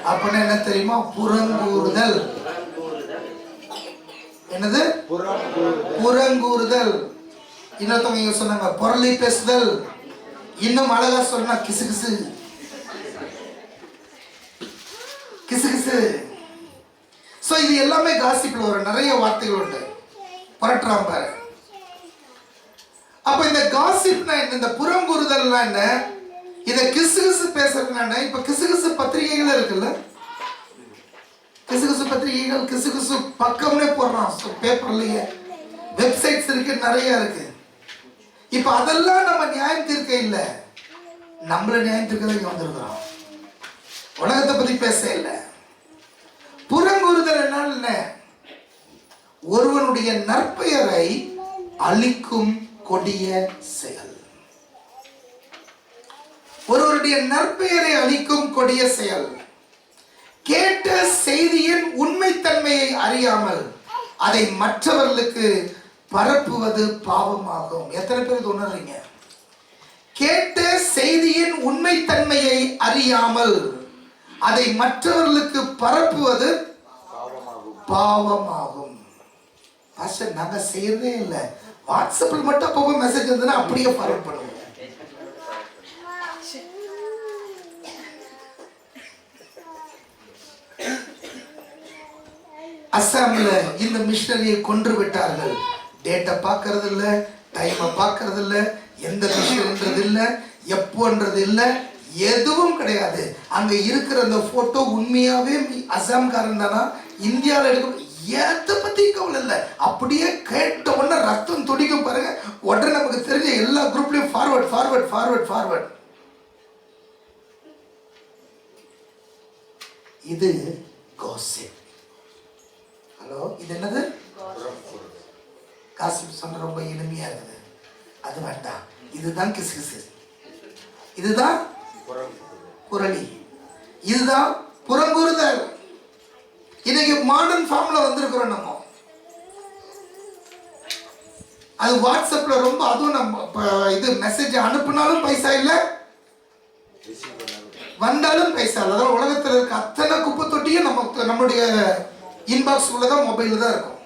அப்படின்னா என்ன தெரியுமா? புறங்கூறுதல். என்னது? புறங்கூறுதல். இன்னொருத்தவங்க இங்க சொன்னாங்க பொருளை பேசுதல். இன்னும் அழகா சொன்னா கிசுகிசு. கிசுகிசு. சோ இது எல்லாமே காசிப்ல வரும். நிறைய வார்த்தைகள் உண்டு. புரட்டுறான் பாரு. அப்ப இந்த காசிப்னா என்ன? இந்த புறங்கூறுதல்னா என்ன? இத கிசுகிசு பேசுறதுனா என்ன? இப்ப கிசுகிசு பத்திரிகைகள் இருக்குல்ல, கிசுகிசு பத்திரிகைகள், கிசுகிசு பக்கம்னே போடுறான் பேப்பர்லயே. வெப்சைட்ஸ் இருக்கு, நிறைய இருக்கு. இப்ப அதெல்லாம் நம்ம நியாயம் தீர்க்க இல்ல, நம்மள நியாயம் தீர்க்க இங்க வந்திருக்கிறோம். உலகத்தை பத்தி பேச இல்ல. புறங்கூறுதல் என்ன? ஒருவனுடைய நற்பெயரை அழிக்கும் கொடிய செயல். ஒருவருடைய நற்பெயரை அழிக்கும் கொடிய செயல். கேட்ட செய்தியின் உண்மைத்தன்மையை அறியாமல் அதை மற்றவர்களுக்கு பரப்புவது பாவமாகும். எத்தனை பேர் உணர்றீங்க? கேட்ட செய்தியின் உண்மைத்தன்மையை அறியாமல் அதை மற்றவர்களுக்கு பரப்புவது பாவமாகும். நாங்க செய்யறதே இல்லை. வாட்ஸ்அப்பில் மட்டும் அப்போ மெசேஜ் இருந்ததுன்னா அப்படியே ஃபார்வர்ட் பண்ணுவோம். அசாம்ல இந்த மிஷனரியை கொன்று விட்டார்கள். டேட்டை பார்க்கறது இல்லை, டைமை பார்க்கறது இல்லை, எந்த மிஷன்ன்றது இல்லை, எப்போன்றது இல்லை, எதுவும் கிடையாது. அங்க இருக்கிற அந்த போட்டோ உண்மையாவே அசாம்காரன் தானா, இந்தியாவில் எடுக்க எதை பத்தி கவலை இல்லை. அப்படியே கேட்ட உடனே ரத்தம் துடிக்கும் பாருங்க. உடனே நமக்கு தெரிஞ்ச எல்லா குரூப்லயும் ஃபார்வர்ட் ஃபார்வர்ட் ஃபார்வர்ட் ஃபார்வர்ட். இது காசிப். ஹலோ, இது என்னது? காசிப் சொன்ன ரொம்ப இனிமையா இருக்குது. அது வேண்டாம். இதுதான் கிசுகிசு, இதுதான் குரலி, இதுதான் புறங்குறுதல். இன்னைக்கு மாடர்ன் ஃபார்ம்ல வந்திருக்கிறோம் நம்ம. அது வாட்ஸ்அப்ல ரொம்ப, அதுவும் நம்ம இது மெசேஜ் அனுப்புனாலும் பைசா இல்லை, வந்தாலும் பைசா இல்லை. அதாவது உலகத்தில் இருக்க அத்தனை குப்பை தொட்டியும் நம்முடைய இன்பாக்ஸ் உள்ளதான், மொபைல் தான் இருக்கும்.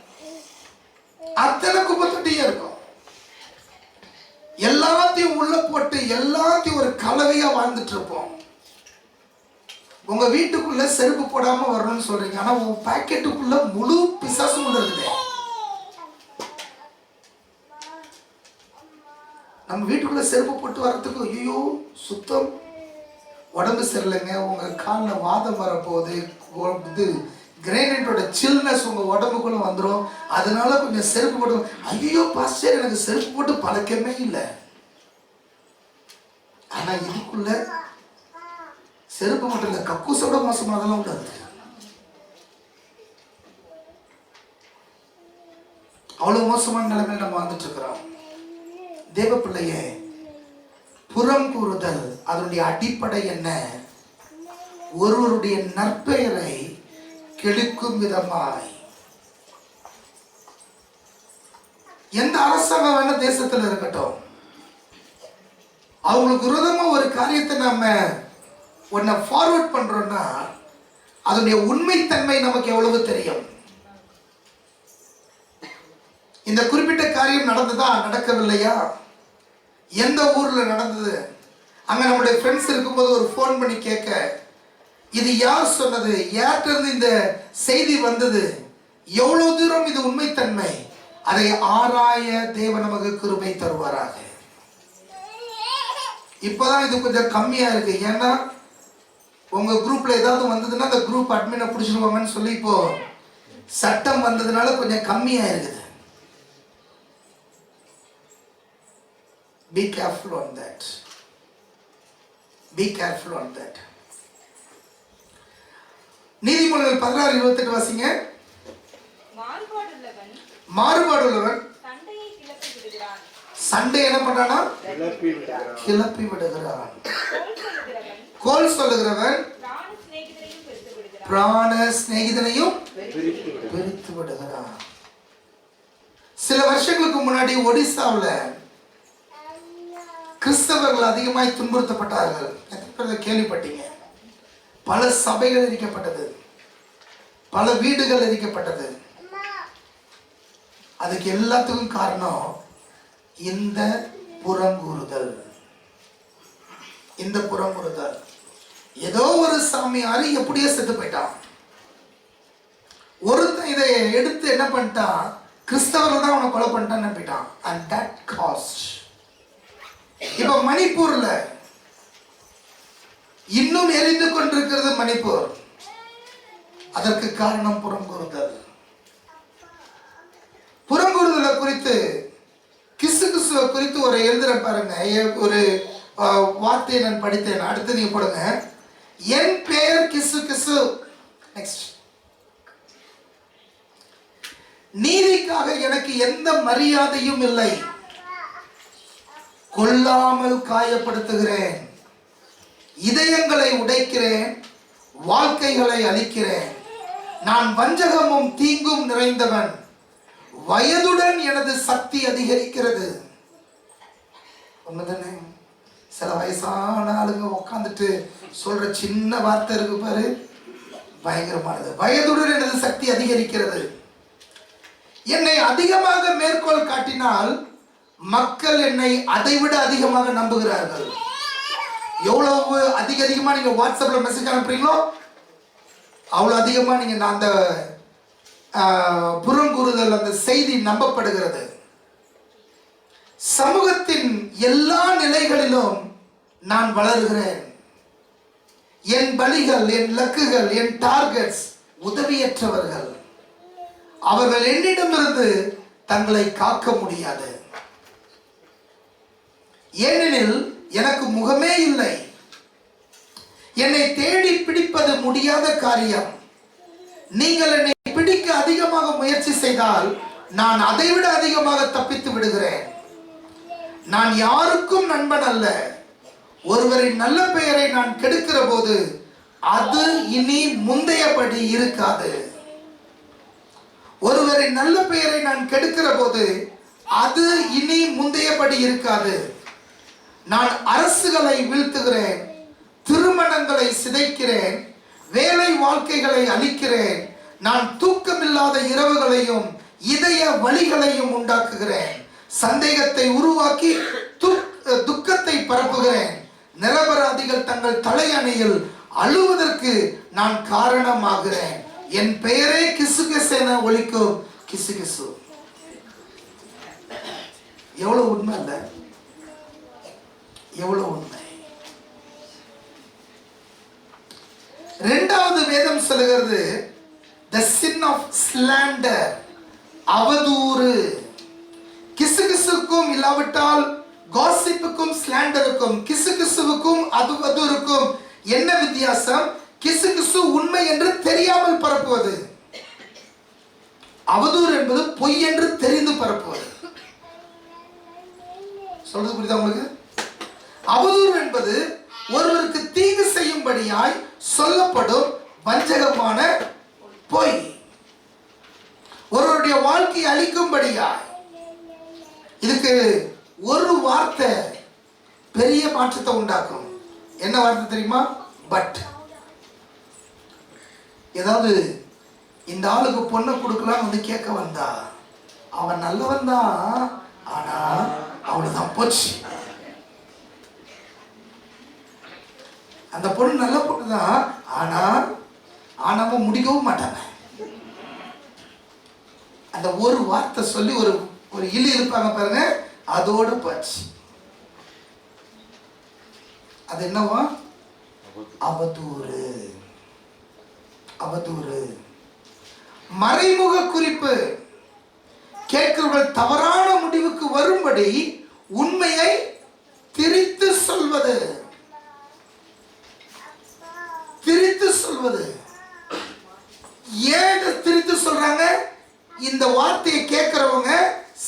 அத்தனை குப்பை தொட்டியும் இருக்கும். எல்லாத்தையும் உள்ள போட்டு எல்லாத்தையும் ஒரு கலவையா வாழ்ந்துட்டு இருப்போம். உங்க வீட்டுக்குள்ள செருப்பு போடாம வரணும்னு சொல்றீங்க, ஆனா உங்க பாக்கெட்டுக்குள்ள முழு பிசாசும் உள்ள இருக்குது. நம்ம வீட்டுக்குள்ள செருப்பு போட்டு வர்றதுக்கு ஐயோ சுத்தம், உடம்பு சரியில்லைங்க, உங்க காலில் வாதம் வரப்போகுது, இது கிரைனட்டோட சில்னஸ் உங்க உடம்புக்குள்ள வந்துடும், அதனால கொஞ்சம் செருப்பு போட்டு. ஐயோ பாஸ்டர், எனக்கு செருப்பு போட்டு பழக்கமே இல்லை. ஆனா இதுக்குள்ள செருப்பு மட்டும் இல்லை, கக்கூசோட மோசமானதெல்லாம் உள்ளது. அவ்வளவு மோசமான நிலைமையில் நம்ம வந்துட்டு இருக்கிறோம். தேவ பிள்ளையே, புறம் கூறுதல் அதனுடைய அடிப்படை என்ன? ஒருவருடைய நற்பெயரை கெடுக்கும் விதமாய். எந்த அரசாங்கம் வேணா தேசத்தில் இருக்கட்டும், அவங்களுக்கு விரோதமா ஒரு காரியத்தை நம்ம ஒன்ன ஃபார்வர்ட் பண்றோம்னா அதனுடைய உண்மைத்தன்மை நமக்கு எவ்வளவு தெரியும்? இந்த குறிப்பிட்ட காரியம் நடந்ததா நடக்கவில்லையா, எந்த ஊர்ல நடந்தது, அங்க நம்முடைய ஃப்ரெண்ட்ஸ் இருக்கும்போது ஒரு ஃபோன் பண்ணி கேட்க, இது யார் சொன்னது, யார்கிட்ட இருந்து இந்த செய்தி வந்தது, எவ்வளவு தூரம் இது உண்மைத்தன்மை, அதை ஆராய தேவன் நமக்கு கிருபை தருவாராக. இப்பதான் இது கொஞ்சம் கம்மியா இருக்கு. ஏன்னா உங்க குரூப்ல ஏதாவது வந்ததுன்னா அந்த குரூப் அட்மினை பிடிச்சிருவாங்கன்னு சொல்லி இப்போ சட்டம் வந்ததுனால கொஞ்சம் கம்மியா இருக்குது. Be careful on that. Be careful on that. நீதிமொழிகள் 16:28 வாசிங்க. மாறுபாடுள்ளவன் சண்டை என்ன பண்றானா? கிளப்பி விடுகிறான். கோல் சொல்லுகிறவன் பிராண சிநேகிதனையும் பிரித்து விடுகிறான். சில வருஷங்களுக்கு முன்னாடி ஒடிசாவில் கிறிஸ்தவர்கள் அதிகமாய் துன்புறுத்தப்பட்டார்கள். கேள்விப்பட்டீங்க? பல சபைகள் எரிக்கப்பட்டது, பல வீடுகள் எரிக்கப்பட்டது. அதுக்கு எல்லாத்துக்கும் காரணம் இந்த புறங்கூறுதல். இந்த புறங்கூறுதல். ஏதோ ஒரு சாமியாரு எப்படியோ செத்து போயிட்டான். ஒருத்தன் இதை எடுத்து என்ன பண்ணிட்டான், கிறிஸ்தவர்கள் தான் அவனை கொலை பண்ணிட்டான்னு போயிட்டான். And that cost. இப்ப மணிப்பூர்ல இன்னும் எரிந்து கொண்டிருக்கிறது மணிப்பூர். அதற்கு காரணம் புறங்கூறுதல். புறங்கூறுதலை குறித்து, கிசு கிசுவை குறித்து ஒரு எழுதுற பாருங்க, ஒரு வார்த்தையை நான் படித்தேன். அடுத்து நீங்க போடுங்க. என் பெயர் கிசு கிசு. நெக்ஸ்ட். நீதிக்காக எனக்கு எந்த மரியாதையும் இல்லை, கொல்லாமல் காயப்படுத்துகிறேன், இதயங்களை உடைக்கிறேன், வாழ்க்கைகளை அழிக்கிறேன். நான் வஞ்சகமும் தீங்கும் நிறைந்தவன், வயதுடன் எனது சக்தி அதிகரிக்கிறது. உண்மைதானே? சில வயசான ஆளுங்க உட்காந்துட்டு சொல்ற சின்ன வார்த்தை இருக்கு பாரு, பயங்கரமானது. வயதுடன் எனது சக்தி அதிகரிக்கிறது. என்னை அதிகமாக மேற்கோள் காட்டினால் மக்கள் என்னை அதைவிட அதிகமாக நம்புகிறார்கள். எவ்வளவு அதிகமா நீங்க வாட்ஸ்அப்ல மெசேஜ் அனுப்புறீங்களோ அவ்வளவு அதிகமா நீங்க அந்த புறங்கூறுதல், அந்த செய்தி நம்பப்படுகிறது. சமூகத்தின் எல்லா நிலைகளிலும் நான் வளர்கிறேன். என் பலிகள், என் லக்குகள், என் டார்கெட்ஸ் உதவியற்றவர்கள். அவர்கள் என்னிடமிருந்து தங்களை காக்க முடியாது. ஏனெனில் எனக்கு முகமே இல்லை. என்னை தேடி பிடிப்பது முடியாத காரியம். நீங்கள் என்னை பிடிக்க அதிகமாக முயற்சி செய்தால் நான் அதைவிட அதிகமாக தப்பித்து விடுகிறேன். நான் யாருக்கும் நண்பன் அல்ல. ஒருவரின் நல்ல பெயரை நான் கெடுக்கிற போது அது இனி முந்தையபடி இருக்காது. ஒருவரின் நல்ல பெயரை நான் கெடுக்கிற போது அது இனி முந்தையபடி இருக்காது. நான் அரசுகளை வீழ்த்துகிறேன், திருமணங்களை சிதைக்கிறேன், வேலை வாழ்க்கைகளை அழிக்கிறேன். நான் தூக்கமில்லாத இரவுகளையும் இதய வலிகளையும் உண்டாக்குகிறேன். சந்தேகத்தை உருவாக்கி துக்கத்தை பரப்புகிறேன். நிரபராதிகள் தங்கள் தலையணையில் அழுவதற்கு நான் காரணமாகிறேன். என் பெயரே கிசுகிசென ஒலிக்கும். கிசுகிசு. எவ்வளவு உண்மை இல்ல? எவ்வளவு உண்மை. இரண்டாவது வேதம் சொல்லுகிறது the sin of slander, அவதூறு. கிசுகிசுக்கும் இல்லாவிட்டால் காசிப்புக்கும் ஸ்லாண்டருக்கும், கிசுகிசுவுக்கும் அவதூறுக்கும் என்ன வித்தியாசம்? கிசுகிசு உண்மை என்று தெரியாமல் பரப்புவது, அவதூறு என்பது பொய் என்று தெரிந்து பரப்புவது. சொல்றது புரியுதா உங்களுக்கு? அவதூறு என்பது ஒருவருக்கு தீங்கு செய்யும்படியாய் சொல்லப்படும் வஞ்சகமான பொய், ஒருவருடைய வாழ்க்கையை அழிக்கும்படியாய். இதுக்கு ஒரு வார்த்தை பெரிய மாற்றத்தை உண்டாக்கும். என்ன வார்த்தை தெரியுமா? பட். ஏதாவது இந்த ஆளுக்கு பொண்ணை கொடுக்கலாம் வந்து கேட்க வந்தா, அவன் நல்லவன் தான், ஆனா அவனுதான் போச்சு. அந்த பொண்ணு நல்ல பொண்ணு தான், ஆனாவும் முடிக்கவும் மாட்டாங்க. அந்த ஒரு வார்த்தை சொல்லி ஒரு இழி இருப்பாங்க பாருங்க, அதோட போச்சு. அது என்னவா? அவதூறு. அவதூறு. மறைமுக குறிப்பு. கேட்கிறவர்கள் தவறான முடிவுக்கு வரும்படி உண்மையை திரித்து சொல்வது. திரித்து சொல்வது. ஏன் திரித்து சொல்றாங்க? இந்த வார்த்தையை கேட்கிறவங்க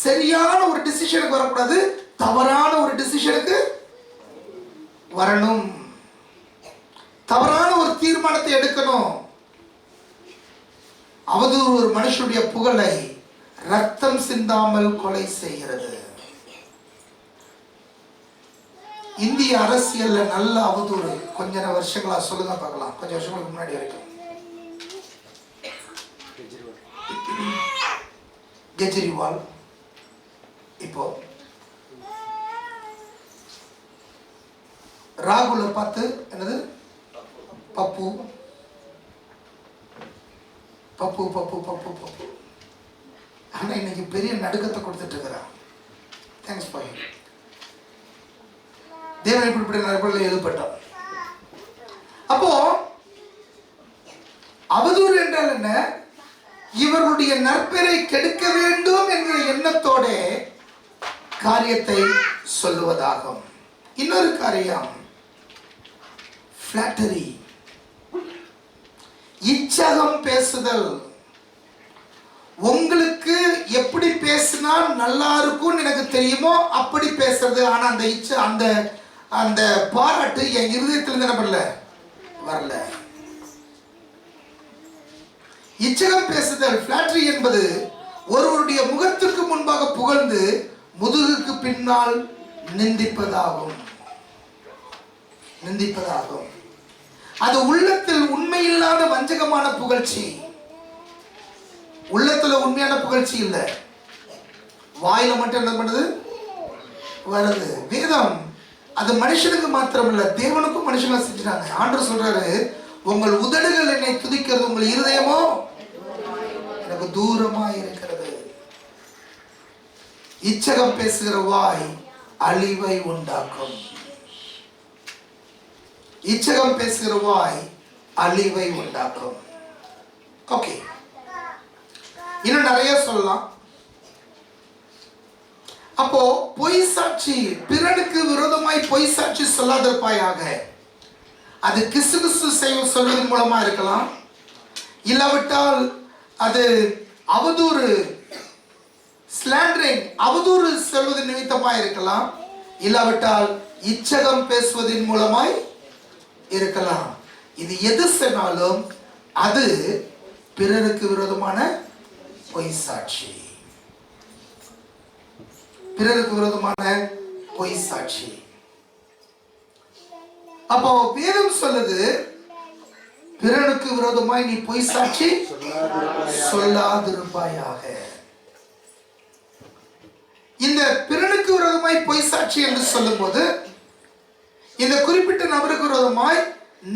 சரியான ஒரு டிசிஷனுக்கு வரக்கூடாது, தவறான ஒரு டிசிஷனுக்கு வரணும். தவறான ஒரு தீர்மானத்தை எடுக்கணும். அவதூறு ஒரு மனுஷனுடைய புகழை ரத்தம் சிந்தாமல் கொலை செய்கிறது. இந்திய அரசியல்ல நல்ல அவதூறு கொஞ்ச வருஷங்களா சொல்லுங்க பார்க்கலாம். கொஞ்சம் வருஷங்களுக்கு முன்னாடி வரைக்கும் கெஜ்ரிவால், இப்போ ராகுல பார்த்து என்னது பப்பு பப்பு பப்பு பப்பு பப்பு. ஆனா இன்னைக்கு பெரிய நடுக்கத்தை கொடுத்துட்டு இருக்கிறான். Thanks bye. தேவன் இப்படி நற்பொருள் எழுப்பட்டார். அப்போ அவதூறு என்றால் என்ன? இவர்களுடைய நற்பெயரை கெடுக்க வேண்டும் என்கிற எண்ணத்தோட காரியத்தை சொல்லுவதாகும். இன்னொரு காரியம் ஃபிளாட்டரி, இச்சகம் பேசுதல். உங்களுக்கு எப்படி பேசினா நல்லா இருக்கும்னு எனக்கு தெரியுமோ அப்படி பேசுறது. ஆனா அந்த அந்த பாராட்டு என் இருதயத்திலிருந்து என்ன பண்ணல, வரல. இச்சகம் பேசுதல், ஃபிளாட்டரி என்பது ஒருவருடைய முகத்திற்கு முன்பாக புகழ்ந்து முதுகுக்கு பின்னால் நிந்திப்பதாகும். நிந்திப்பதாகும். அது உள்ளத்தில் உண்மையில்லாத வஞ்சகமான புகழ்ச்சி. உள்ளத்துல உண்மையான புகழ்ச்சி இல்ல, வாயில மட்டும் என்ன பண்ணுது, வருது. வேதம் அது மனுஷனுக்கு மாத்திரம் இல்ல, தேவனுக்கும் மனுஷனும் செஞ்சுட்டாங்க. ஆண்டவர் சொல்றாரு, உங்கள் உதடுகள் என்னை துதிக்கிறது, உங்கள் இருதயமோ எனக்கு தூரமா இருக்கிறது. இச்சகம் பேசுகிற வாய் அழிவை உண்டாக்கும். இச்சகம் பேசுகிற வாய் அழிவை உண்டாக்கும். ஓகே, இன்னும் நிறைய சொல்லலாம். அப்போ பொய் சாட்சி, பிறனுக்கு விரோதமாய் பொய் சாட்சி சொல்லாதிருப்பாயாக. அது கிசுகிசு சொல்வதன் மூலமா இருக்கலாம், இல்லாவிட்டால் அது அவதூறு, ஸ்லாண்டரிங், அவதூறு சொல்வதன் நிமித்தமாய் இருக்கலாம், இல்லாவிட்டால் இச்சகம் பேசுவதன் மூலமாய் இருக்கலாம். இது எது சொன்னாலும் அது பிறருக்கு விரோதமான பொய் சாட்சி, பிறருக்கு விரோதமான பொய் சாட்சி. அப்போ வேதம் சொல்லுது, பிறனுக்கு விரோதமாய் நீ பொய் சாட்சி சொல்லாதிருப்பாயாக. இந்த பிறனுக்கு விரோதமாய் பொய் சாட்சி என்று சொல்லும் போது, இந்த குறிப்பிட்ட நபருக்கு விரோதமாய்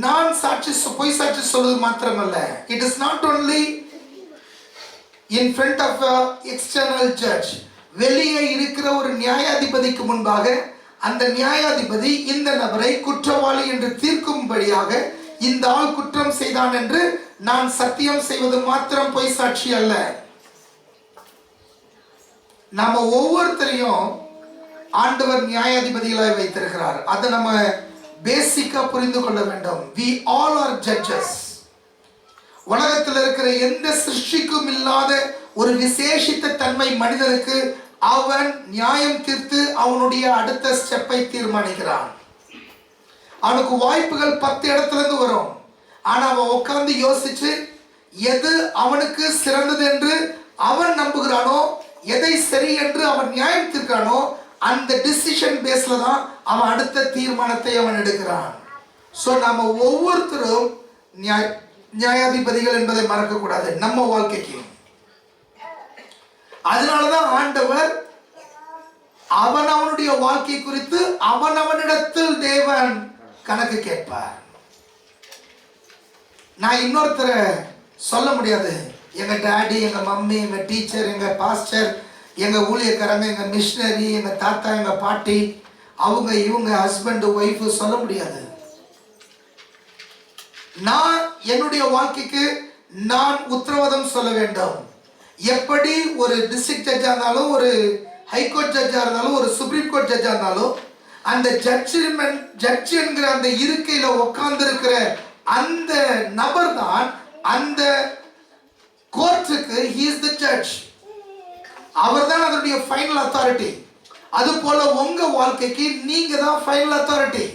நான் சாட்சி பொய் சாட்சி சொல்வது மாத்திரமல்ல, it is not only in front of a external judge, வெளியே இருக்கிற ஒரு நியாயாதிபதிக்கு முன்பாக அந்த நியாயாதிபதி இந்த நபரை குற்றவாளி என்று தீர்க்கும்படியாக இந்த ஆள் குற்றம் செய்தான் என்று நான் சத்தியம் செய்வது மாத்திரம் பொய் சாட்சி அல்ல. நாம ஒவ்வொருத்தரையும் ஆண்டவர் நியாயாதிபதிகளாய் வைத்திருக்கிறார். அதை நம்ம பேசிக்கா புரிந்து கொள்ள வேண்டும். we all are judges. உலகத்தில் இருக்கிற எந்த சிருஷ்டிக்கும் இல்லாத ஒரு விசேஷித்த தன்மை மனிதனுக்கு, அவன் நியாயம் தீர்த்து அவனுடைய அடுத்த ஸ்டெப்பை தீர்மானிக்கிறான். அவனுக்கு வாய்ப்புகள் 10 இடத்துல இருந்து வரும். ஆனா அவன் உட்கார்ந்து யோசிச்சு எது அவனுக்கு சிறந்தது என்று அவன் நம்புகிறானோ, எதை சரி என்று அவன் நியாயம் தீர்க்கிறானோ, அந்த டிசிஷன் பேஸ்ல தான் அவன் அடுத்த தீர்மானத்தை அவன் எடுக்கிறான். சோ நாம ஒவ்வொருத்தரும் நியாயாதிபதிகள் என்பதை மறக்க கூடாது நம்ம வாழ்க்கைக்கு. அதனாலதான் ஆண்டவர் அவனுடைய வாழ்க்கை குறித்து அவனிடத்தில் தேவன் கணக்கு கேட்பார். நான் இன்னொருத்தரை சொல்ல முடியாது. எங்க டாடி, எங்க மம்மி, எங்க டீச்சர், எங்க பாஸ்டர், எங்க ஊழியக்காரங்க, எங்க மிஷனரி, எங்க தாத்தா, எங்க பாட்டி, அவங்க இவங்க ஹஸ்பண்ட் ஒய்ஃப் சொல்ல முடியாது. நான் என்னுடைய வாழ்க்கைக்கு நான் உத்தரவாதம் சொல்ல வேண்டும். எப்படி ஒரு டிஸ்ட்ரிக்ட் ஜட்ஜா இருந்தாலும், ஒரு ஹைகோர்ட் ஜட்ஜா இருந்தாலும், ஒரு சுப்ரீம் கோர்ட் ஜட்ஜா இருந்தாலும், அந்த ஜட்ஜ் என்கிற அந்த இருக்கையில உட்கார்ந்து இருக்கிற அந்த நபர் தான் அந்த கோர்ட்டுக்கு he is the judge. அவர் தான் அதனுடைய ஃபைனல் அத்தாரிட்டி. அது போல உங்க வாழ்க்கைக்கு நீங்க தான் ஃபைனல் அத்தாரிட்டி.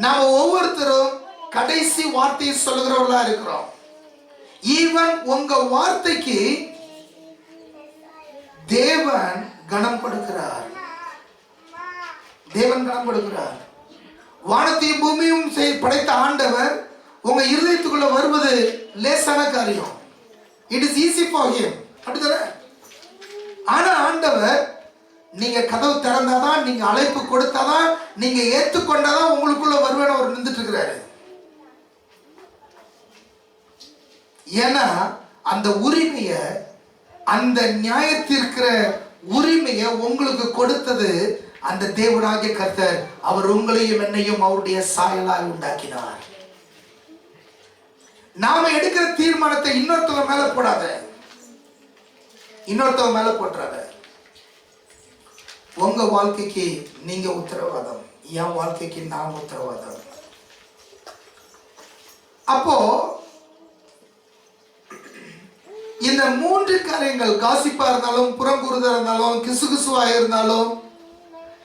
நாம ஒவ்வொருத்தரும் கடைசி வார்த்தையை சொல்லுகிறவர்களா இருக்கிறோம். ஈவன் உங்க வார்த்தைக்கு தேவன் கனம் கொடுக்கிறார். தேவன் கனம் கொடுக்கிறார். வானத்தையும் பூமியும் படைத்த ஆண்டவர் உங்க இருதயத்துக்குள்ள வருவது லேசான காரியம். It is easy for him. அப்படிதானே? ஆனா ஆண்டவர் நீங்க கதவு திறந்தாதான், நீங்க அழைப்பு கொடுத்தாதான், நீங்க ஏற்றுக்கொண்டாதான் உங்களுக்குள்ள வருவேன்னு அவர் நின்றுட்டு இருக்கிறாரு. ஏன்னா அந்த உரிமைய, அந்த நியாயத்திற்கிற உரிமையை உங்களுக்கு கொடுத்தது அந்த தேவனாகிய கர்த்தர். அவர் உங்களையும் என்னையும் அவருடைய சாயலாய் உண்டாக்கினார். நாம எடுக்கிற தீர்மானத்தை இன்னொருத்தவங்க மேல போடாத, இன்னொருத்தவங்க மேல போட்டுறாத. உங்க வாழ்க்கைக்கு நீங்க உத்தரவாதம், என் வாழ்க்கைக்கு நான் உத்தரவாதம். அப்போ இந்த 3 காரியங்கள், காசிப்பா இருந்தாலும், புறங்கூறுதா இருந்தாலும், கிசுகிசுவா இருந்தாலும்,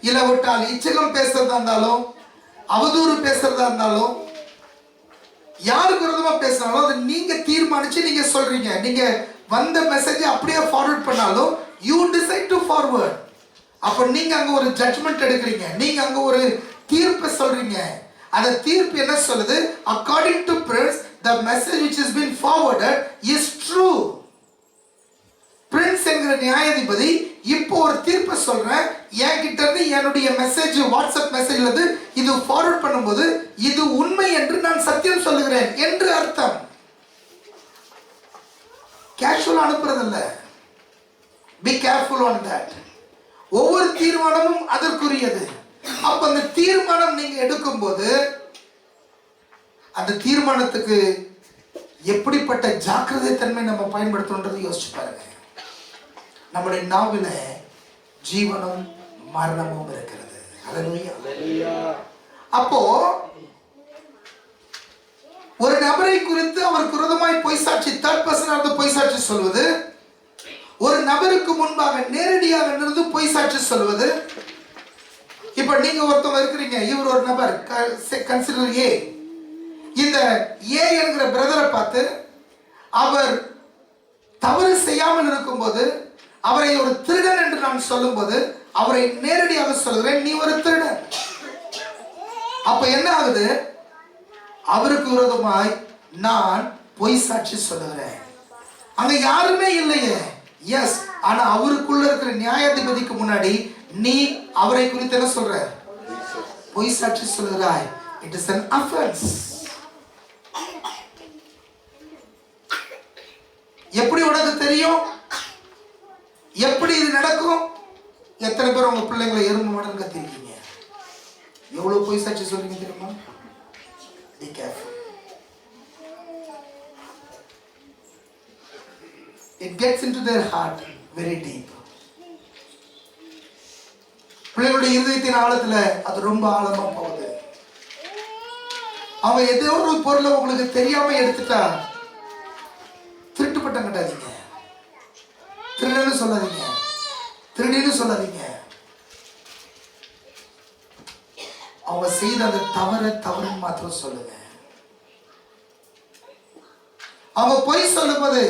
இல்லாவிட்டால் இச்சகம் பேசுறதா இருந்தாலும், அவதூறு பேசுறதா இருந்தாலும், யாருக்கு விரோதமா பேசினாலும் அதை நீங்க தீர்மானிச்சு நீங்க சொல்றீங்க. நீங்க வந்த மெசேஜ் அப்படியே ஃபார்வர்ட் பண்ணாலும் யூ டிசைட் டு ஃபார்வர்ட். அப்ப நீங்க அங்க ஒரு ஜட்ஜ்மெண்ட் எடுக்கிறீங்க, நீங்க அங்க ஒரு தீர்ப்பு சொல்றீங்க. அந்த தீர்ப்பு என்ன சொல்லுது? according to Prince, the message which has been forwarded is true. Prince என்கிற நியாயாதிபதி இப்போ ஒரு தீர்ப்பு சொல்றேன், என்கிட்ட இருந்து என்னுடைய மெசேஜ், வாட்ஸ்அப் மெசேஜ்ல இருந்து இது ஃபார்வர்ட் பண்ணும்போது இது உண்மை என்று நான் சத்தியம் சொல்லுகிறேன் என்று அர்த்தம். கேஷுவல் அனுப்புறதில்ல. Be careful on that. ஒவ்வொரு தீர்மானமும் அதற்குரியது. அப்ப அந்த தீர்மானம் நீங்க எடுக்கும்போது அந்த தீர்மானத்துக்கு எப்படிப்பட்ட ஜாக்கிரதை தன்மை நம்ம பயன்படுத்தணும்ன்றது யோசிச்சு பாருங்க. நம்முடைய நாவில ஜீவனும் மரணமும் இருக்கிறது. ஹல்லேலூயா. அப்போ ஒரு நபரை குறித்து அவருக்கு விரோதமாய் பொய் சாட்சி, தேர்ட் பர்சன் பொய் சாட்சி சொல்வது, ஒரு நபருக்கு முன்பாக நேரடியாக நின்று பொய் சாட்சி சொல்வது. இப்ப நீங்க ஒருத்தவங்க இருக்கிறீங்க, இவர் ஒரு நபர், கன்சிடர் ஏ. இந்த ஏ என்கிற பிரதரை பார்த்து அவர் தவறு செய்யாமல் இருக்கும்போது அவரை ஒரு திருடன் என்று நான் சொல்லும்போது அவரை நேரடியாக சொல்கிறேன், நீ ஒரு திருடன். அப்ப என்ன ஆகுது? அவருக்கு விரோதமாய் நான் பொய் சாட்சி சொல்லுகிறேன். அங்க யாருமே இல்லையே, எஸ். ஆனா அவருக்குள்ள இருக்கிற நியாயாதிபதிக்கு முன்னாடி நீ அவரை குறித்து என்ன சொல்ற? பொய் சாட்சி சொல்லுகிறாய். It is an offense. எப்படி உனக்கு தெரியும்? எப்படி இது நடக்கும்? எத்தனை பேர் உங்க பிள்ளைங்களை எறும்பு மாடல் கத்திருக்கீங்க? எவ்வளவு பொய் சாட்சி சொல்றீங்க தெரியுமா? Be careful. It gets into their heart very deep. பிள்ளைகளுடைய இதயத்தின் ஆழத்துல அது ரொம்ப ஆழமா போகுது. அவங்க ஏதோ ஒரு பொருளை உங்களுக்கு தெரியாம எடுத்துட்டா திருட்டு பட்டம் கட்டாதீங்க, திருடன்னு சொல்லாதீங்க, திருடின்னு சொல்லாதீங்க. அவங்க செய்த அந்த தவறுன்னு மாத்திரம் சொல்லுங்க. அவங்க பொய் சொல்லும்போது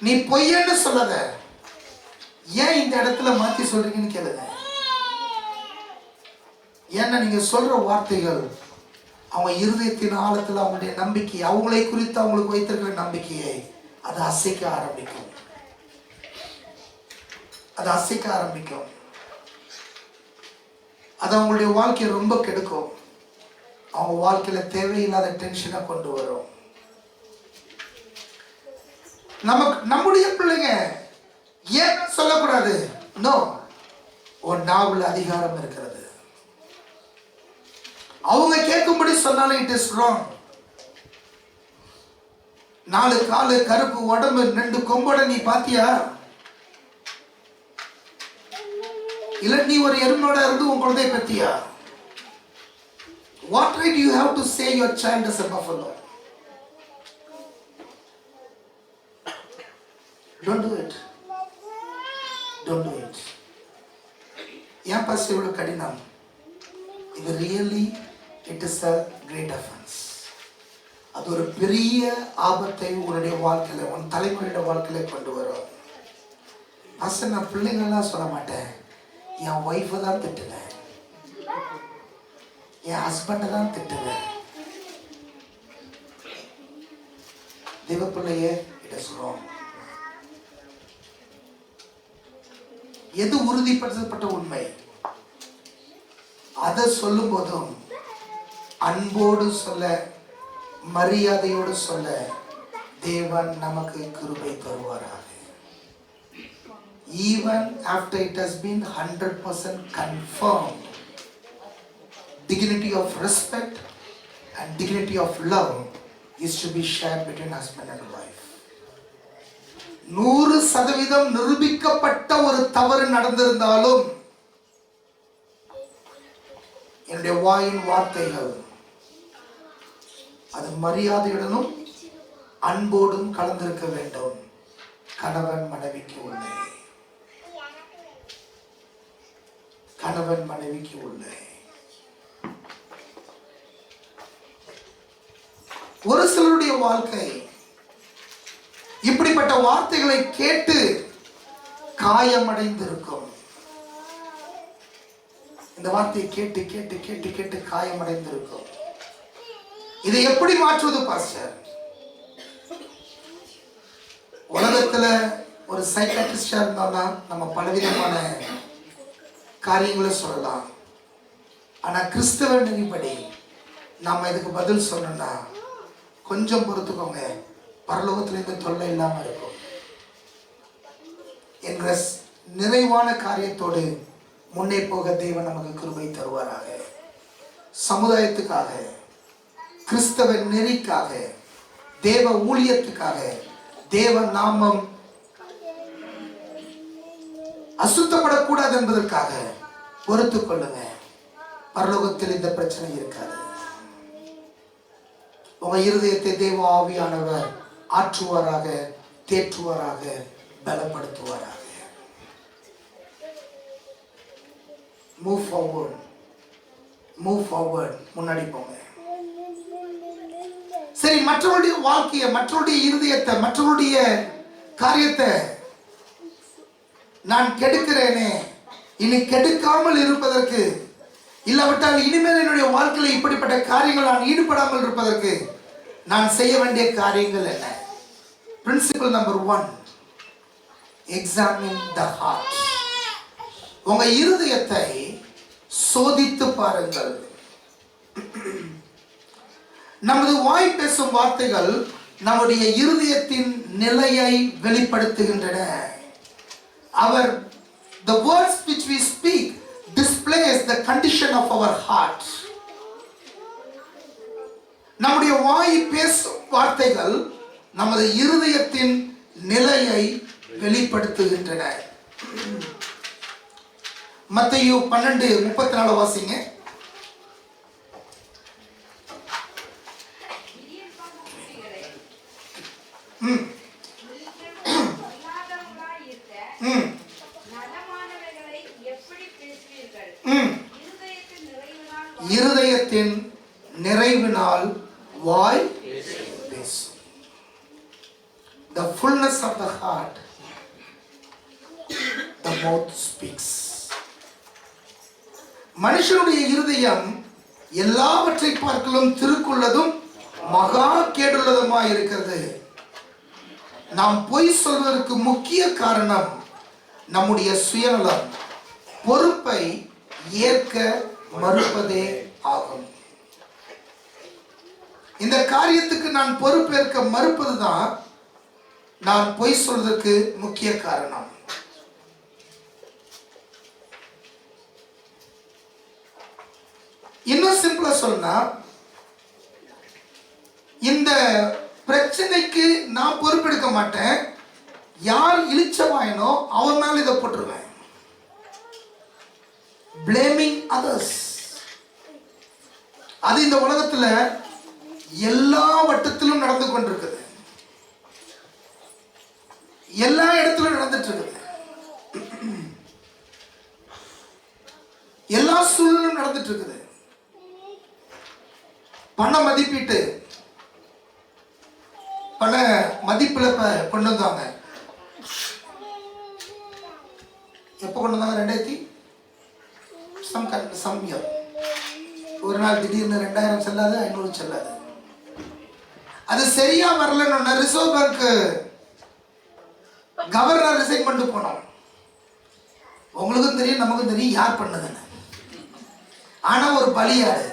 நீ பொய்யன்னு சொல்லாத, ஏன் இந்த இடத்துல மாத்தி சொல்றீங்கன்னு கேளுங்க. ஏன்னா நீங்க சொல்ற வார்த்தைகள் அவங்க இருதயத்தின் ஆழத்துல அவங்களுடைய நம்பிக்கை, அவங்களை குறித்து அவங்களுக்கு வைத்திருக்கிற நம்பிக்கையை அது அசைக்க ஆரம்பிக்கும். அது அசைக்க ஆரம்பிக்கும். அது அவங்களுடைய வாழ்க்கையை ரொம்ப கெடுக்கும். அவங்க வாழ்க்கையில தேவையில்லாத டென்ஷனை கொண்டு வரும். நம்முடைய பிள்ளைங்க ஏன் சொல்லக்கூடாது? நோ, ஒரு நாவல் அதிகாரம் இருக்கிறது. அவங்க கேட்கும்படி சொன்னாலும் இட் இஸ் ராங். 4 காலு, கருப்பு உடம்பு, 2 கொம்போட நீ பாத்தியா? இல்ல நீ ஒரு எறும்போட இருந்து உன் குழந்தைய பத்தியா? What right you have to say your child is a buffalo? Don't do it. Don't do it. ஏன் பாஸ் இவ்வளவு கடினம்? இது really it is a great offense. அது ஒரு பெரிய ஆபத்தை உன்னுடைய வாழ்க்கையில, உன் தலைமுறையோட வாழ்க்கையில கொண்டு வரும். பாஸ் நான் பிள்ளைங்கள்லாம் சொல்ல மாட்டேன், என் ஒய்ஃபை தான் திட்டுவேன், என் ஹஸ்பண்டை தான் திட்டுவேன். தேவ பிள்ளையே, இட் இஸ் ராங். எது உறுதிப்படுத்தப்பட்ட உண்மை அதை சொல்லும் போதும் அன்போடு சொல்ல, மரியாதையோடு சொல்ல தேவன் நமக்கு கிருபை தருவாராக. Even after it has been 100% confirmed, dignity of respect and dignity of love is to be shared between husband and wife. 100% நிரூபிக்கப்பட்ட ஒரு தவறு நடந்திருந்தாலும் என்னுடைய வாயின் வார்த்தைகள் அது மரியாதையுடனும் அன்போடும் கலந்திருக்க வேண்டும். கணவன் மனைவிக்கு உள்ளே, கணவன் மனைவிக்கு உள்ளே. ஒரு சிலருடைய வாழ்க்கை இப்படிப்பட்ட வார்த்தைகளை கேட்டு காயமடைந்திருக்கும். இந்த வார்த்தையை கேட்டு கேட்டு கேட்டு கேட்டு காயமடைந்திருக்கும். இதை எப்படி மாற்றுவது பாஸ்டர்? உலகத்துல ஒரு சைக்காட்ரிஸ்டா இருந்தாலும் நம்ம பலவிதமான காரியங்களை சொல்லலாம். ஆனா கிறிஸ்தவ நெறிப்படி நாம இதுக்கு பதில் சொன்னோம்னா, கொஞ்சம் பொறுத்துக்கோங்க, பரலோகத்துல இந்த தொல்லை இல்லாம இருக்கும் என்கிற நிறைவான காரியத்தோடு முன்னே போக தேவன் நமக்கு கிருபை தருவாராக. சமுதாயத்துக்காக, கிறிஸ்தவ நெறிக்காக, தேவ ஊழியத்துக்காக, தேவ நாமம் அசுத்தப்படக்கூடாது என்பதற்காக பொறுத்துக் கொள்ளுங்க. பரலோகத்தில் இந்த பிரச்சனை இருக்காது. உங்க இருதயத்தை தேவ ஆவியானவர் ஆற்றுவாராக, தேற்றுவாராக, பலப்படுத்துவாராக. மூவ் ஃபார்வர்ட், மூவ் ஃபார்வர்ட், முன்னாடி போங்க. சரி, மற்றவருடைய வாழ்க்கையை, மற்றவருடைய இருதயத்தை, மற்றவருடைய காரியத்தை நான் கெடுக்கிறேனே, இனி கெடுக்காமல் இருப்பதற்கு, இல்லாவிட்டால் இனிமேல் என்னுடைய வாழ்க்கையில் இப்படிப்பட்ட காரியங்கள் நான் ஈடுபடாமல் இருப்பதற்கு நான் செய்ய வேண்டிய காரியங்கள் என்ன? Principle number 1, examine the heart. உங்க இருதயத்தை சோதித்து பாருங்கள். நமது வாய் பேசும் வார்த்தைகள் நம்முடைய இருதயத்தின் நிலையை வெளிப்படுத்துகின்றன. The words which we speak displays the condition of our heart. நம்முடைய வாய் பேசும் வார்த்தைகள் நமது இருதயத்தின் நிலையை வெளிப்படுத்துகின்றன. மத்தேயு 12:34 வாசிங்க. இருதயத்தின் நிறைவினால் வாய் பேசும். The fullness of the heart, the mouth speaks. மனுஷனுடைய இருதயம் எல்லாவற்றை பார்க்கலும் திருக்குள்ளதும் மகா கேடுள்ளதுமாய் இருக்கிறது. நாம் பொய் சொல்வதற்கு முக்கிய காரணம் நம்முடைய சுயநலம், பொறுப்பை ஏற்க மறுப்பதே ஆகும். இந்த காரியத்துக்கு நான் பொறுப்பேற்க மறுப்பதுதான் நான் பொய் சொல்வதற்கு முக்கிய காரணம். இன்னும் சிம்பிளா சொன்னா, இந்த பிரச்சனைக்கு நான் பொறுப்பெடுக்க மாட்டேன், யார் இழிச்சவாயனோ அவன் மேல இதை போட்டுருவேன். blaming others. அது இந்த உலகத்துல எல்லா வட்டத்திலும் நடந்து கொண்டிருக்குது, எல்லா இடத்திலும் நடந்துட்டு இருக்குது, எல்லா சூழலும் நடந்துட்டு இருக்குது. பண மதிப்பீட்டு, பண மதிப்புல கொண்டு வந்தாங்க. எப்ப கொண்டு வந்தாங்க? 2000 சமயம். ஒரு நாள் திடீர்னு 2000 செல்லாது, 500 செல்லாது. அது சரியா வரலன்னு ரிசர்வ் பேங்க் கவர்னர் ரிசைன் பண்ணிட்டு போனோம். உங்களுக்கும் தெரியும், நமக்கும் தெரியும் யார் பண்ணதுன்னு. ஆனா ஒரு பலியாடு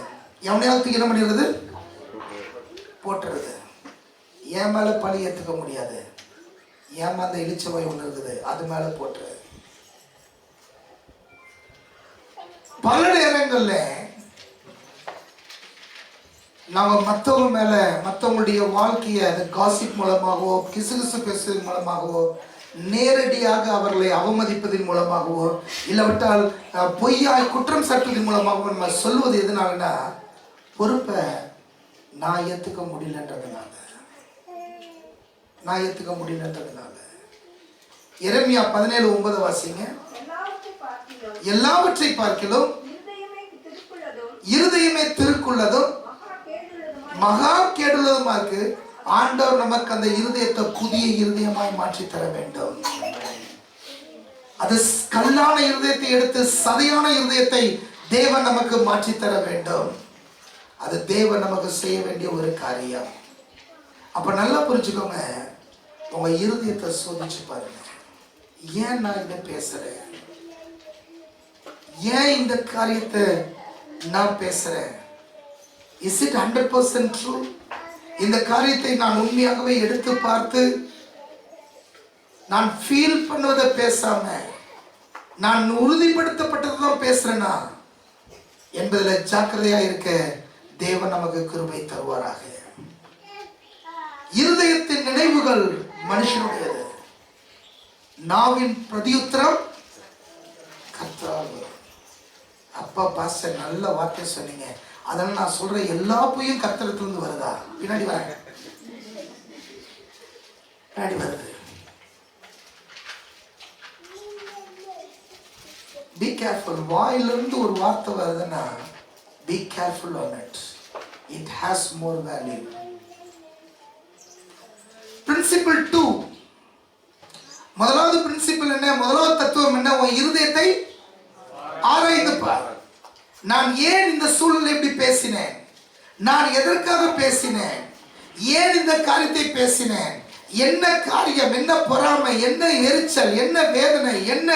எவனையாவது என்ன பண்ணிடுறது, போட்டுறது. என் மேல பழி ஏற்றுக்க முடியாது, என் அந்த இழிச்சவை ஒன்று இருக்குது, அது மேல போட்டுறது. பல நேரங்கள்ல நம்ம மற்றவங்க மேல, மற்றவங்களுடைய வாழ்க்கையை அந்த காசிப் மூலமாகவோ, கிசுகிசு பேசுவதன் மூலமாகவோ, நேரடியாக அவர்களை அவமதிப்பதன் மூலமாகவோ, இல்லாவிட்டால் பொய்யாய் குற்றம் சாட்டுவதன் மூலமாகவோ நம்ம சொல்வது எதனாலனா, பொறுப்பை நான் ஏற்றுக்க முடியலன்றதுனால, நான் ஏற்றுக்க முடியலன்றதுனால. எரேமியா 17:9 வாசிங்க. எல்லாவற்றை பார்க்கிலும் இருதயமே திருக்குள்ளதும் மகா கேடுள்ளதுமா இருக்கு. ஆண்டவர் நமக்கு அந்த இருதயத்தை புதிய இருதயமாய் மாற்றி தர வேண்டும். அது கல்லான இருதயத்தை எடுத்து சதையான இருதயத்தை தேவன் நமக்கு மாற்றி தர வேண்டும். அது தேவன் நமக்கு செய்ய வேண்டிய ஒரு காரியம். அப்ப நல்லா புரிஞ்சுக்கோங்க, உங்க இருதயத்தை சோதிச்சு பாருங்க. ஏன் நான் இதை பேசுறேன், ஏன் இந்த காரியத்தை நான் பேசுறேன்? Is it 100% true? இந்த காரியத்தை நான் உண்மையாகவே எடுத்து பார்த்து நான் ஃபீல் பண்ணுவதை பேசாம நான் உறுதிப்படுத்தப்பட்டதுதான் பேசுறேனா என்பதில் ஜாக்கிரதையா இருக்க தேவன் நமக்கு கிருபை தருவாராக. இருதயத்தின் நினைவுகள் மனுஷனுடையது, நாவின் பிரதியுத்தரம் கர்த்தரால். அப்பா பாஸ்டர் நல்ல வார்த்தை சொன்னீங்க, அதனால நான் சொல்ற எல்லா பொய்யும் கர்த்தரிடத்திலிருந்து வருதா? பின்னாடி வராங்க, பின்னாடி வருது. Be careful. வாயிலிருந்து ஒரு வார்த்தை வருதுன்னா be careful on it. It has more value. Principle 2. முதலாவது பிரின்சிபல் என்ன? முதலாவது தத்துவம் என்ன? உன் இருதயத்தை ஆராய்ந்து பார். நான் ஏன் இந்த சூழலில் இப்படி பேசினேன்? நான் எதற்காக பேசினேன்? ஏன் இந்த காரியத்தை பேசினேன்? என்ன காரியம், என்ன பொறாமை, என்ன எரிச்சல், என்ன வேதனை, என்ன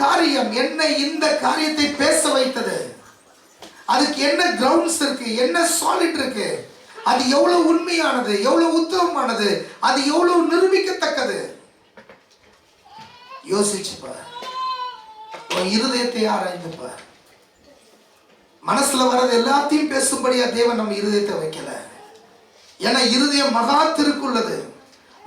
காரியம், என்ன இந்த காரியத்தை பேச வைத்தது? அதுக்கு என்ன கிரவுண்ட்ஸ் இருக்கு, என்ன சாலிட் இருக்கு, அது எவ்வளவு உண்மையானது, எவ்வளவு உத்தமமானது, அது எவ்வளவு நிரூபிக்கத்தக்கது? யோசிச்சு பார். உன் இருதயத்தை ஆராய்ந்து பார். மனசுல வர்றது எல்லாத்தையும் பேசும்படியா தேவன் நம்ம இருதயத்தை வைக்கல. ஏன்னா இருதயம் மகா திருக்குள்ளது,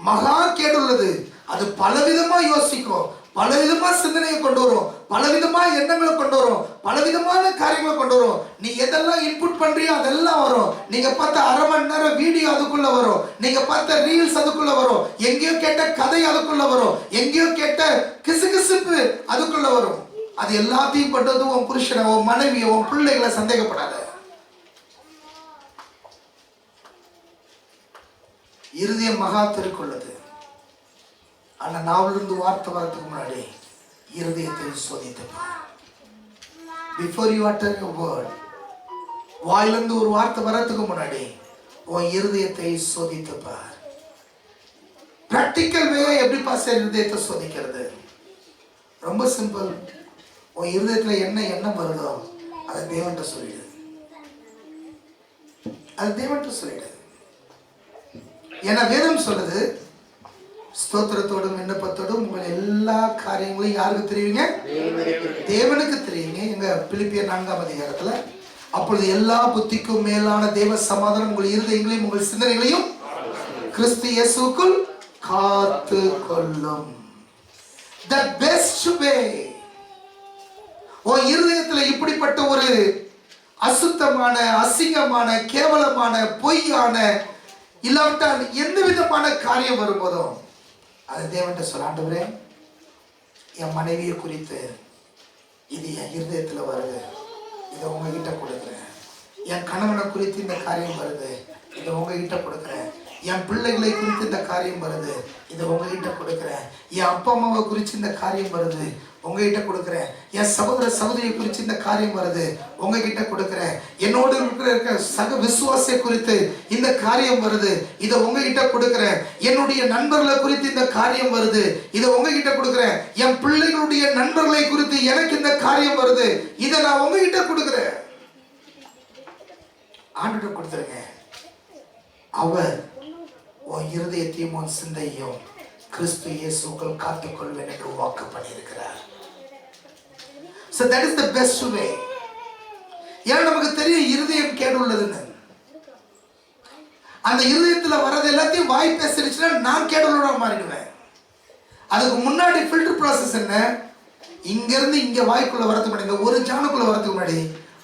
மகா கேடுள்ளது. அது பலவிதமா யோசிக்கும், பலவிதமா சிந்தனையை கொண்டு வரும், பலவிதமா எண்ணங்களை கொண்டு வரும், பலவிதமான காரியங்களை கொண்டு வரும். நீ எதெல்லாம் இன்புட் பண்றியோ அதெல்லாம் வரும். நீங்க பார்த்த அரை மணி நேரம் வீடியோ அதுக்குள்ள வரும், நீங்க பார்த்த ரீல்ஸ் அதுக்குள்ள வரும், எங்கேயோ கேட்ட கதை அதுக்குள்ள வரும், எங்கேயோ கேட்ட கிசுகிசுப்பு அதுக்குள்ள வரும். அது எல்லாத்தையும் கொண்டு வந்து உன் புருஷனை, உன் மனைவியை, உன் பிள்ளைகளை சந்தேகப்படாத. இருதயம் மகா திருக்குள்ளது. ஆனா நாவிலிருந்து வார்த்தை வரதுக்கு முன்னாடி இருதயத்தை சோதித்து பார். Before you utter a word, வாயிலிருந்து ஒரு வார்த்தை வரதுக்கு முன்னாடி உன் இருதயத்தை சோதித்து பார். பிராக்டிக்கல் வே எப்படி பாஸ்டர் இருதயத்தை சோதிக்கிறது? ரொம்ப சிம்பிள். உன் இருதயத்துல என்ன எண்ணம் வருதோ அதை தேவன்கிட்ட சொல்லிடு. அது தேவன்கிட்ட சொல்லிடு. ஏன்னா வேதம் சொல்லுது, ஸ்தோத்திரத்தோடும் விண்ணப்பத்தோடும் உங்கள் எல்லா காரியங்களையும் யாருக்கு தெரியுங்க? தேவனுக்கு தெரியுங்க. எங்க பிலிப்பியர் 4ஆம் அதிகாரத்துல, அப்பொழுது எல்லா புத்திக்கும் மேலான தேவ சமாதானம் உங்கள் இருதயங்களையும் உங்கள் சிந்தனைகளையும் கிறிஸ்து இயேசுவுக்குள் காத்து கொள்ளும். The best way. உன் இருதயத்துல இப்படிப்பட்ட ஒரு அசுத்தமான, அசிங்கமான, கேவலமான, பொய்யான, இல்லாவிட்டால் எந்த விதமான காரியம் வரும்போதும் அது தேவன்கிட்ட சொல்ல, ஆண்டவரே என் மனைவியை குறித்து இது என் இருதயத்துல வருது, இதை உங்ககிட்ட கொடுக்குறேன். என் கணவனை குறித்து இந்த காரியம் வருது, இதை உங்ககிட்ட கொடுக்குறேன். என் பிள்ளைகளை குறித்து இந்த காரியம் வருது, இதை உங்ககிட்ட கொடுக்குறேன். என் அப்பா அம்மாவை குறித்து இந்த காரியம் வருது, உங்ககிட்ட கொடுக்குறேன். என் சகோதர சகோதரியை குறித்து இந்த காரியம் வருது, உங்ககிட்ட கொடுக்குறேன். என்னோடு இருக்கிற சக விசுவாசியை குறித்து இந்த காரியம் வருது, இதை உங்ககிட்ட கொடுக்குறேன். என்னுடைய நண்பர்களை குறித்து இந்த காரியம் வருது, இதை உங்ககிட்ட கொடுக்குறேன். என் பிள்ளைகளுடைய நண்பர்களை குறித்து எனக்கு இந்த காரியம் வருது, இதை நான் உங்ககிட்ட கொடுக்குறேன். ஆண்டுகிட்ட கொடுத்துருங்க. அவர் உன் இருதயத்தையும் உன் சிந்தையும் கிறிஸ்து இயேசுக்குள் காத்துக்கொள்வேன் என்று வாக்கு பண்ணியிருக்கிறார். So that is the best way. ஏன்னா நமக்கு தெரியும் இருதயம் கேடுள்ளதுன்னு. அந்த இருதயத்துல வர்றது எல்லாத்தையும் வாய் பேசிடுச்சுன்னா நான் கேடுள்ளவனா மாறிடுவேன். அதுக்கு முன்னாடி ஃபில்டர் ப்ராசஸ் என்ன? இங்க இருந்து இங்க வாய்க்குள்ள வரதுக்கு முன்னாடி, இந்த ஒரு ஜானுக்குள்ள வரதுக்கு முன்னாடி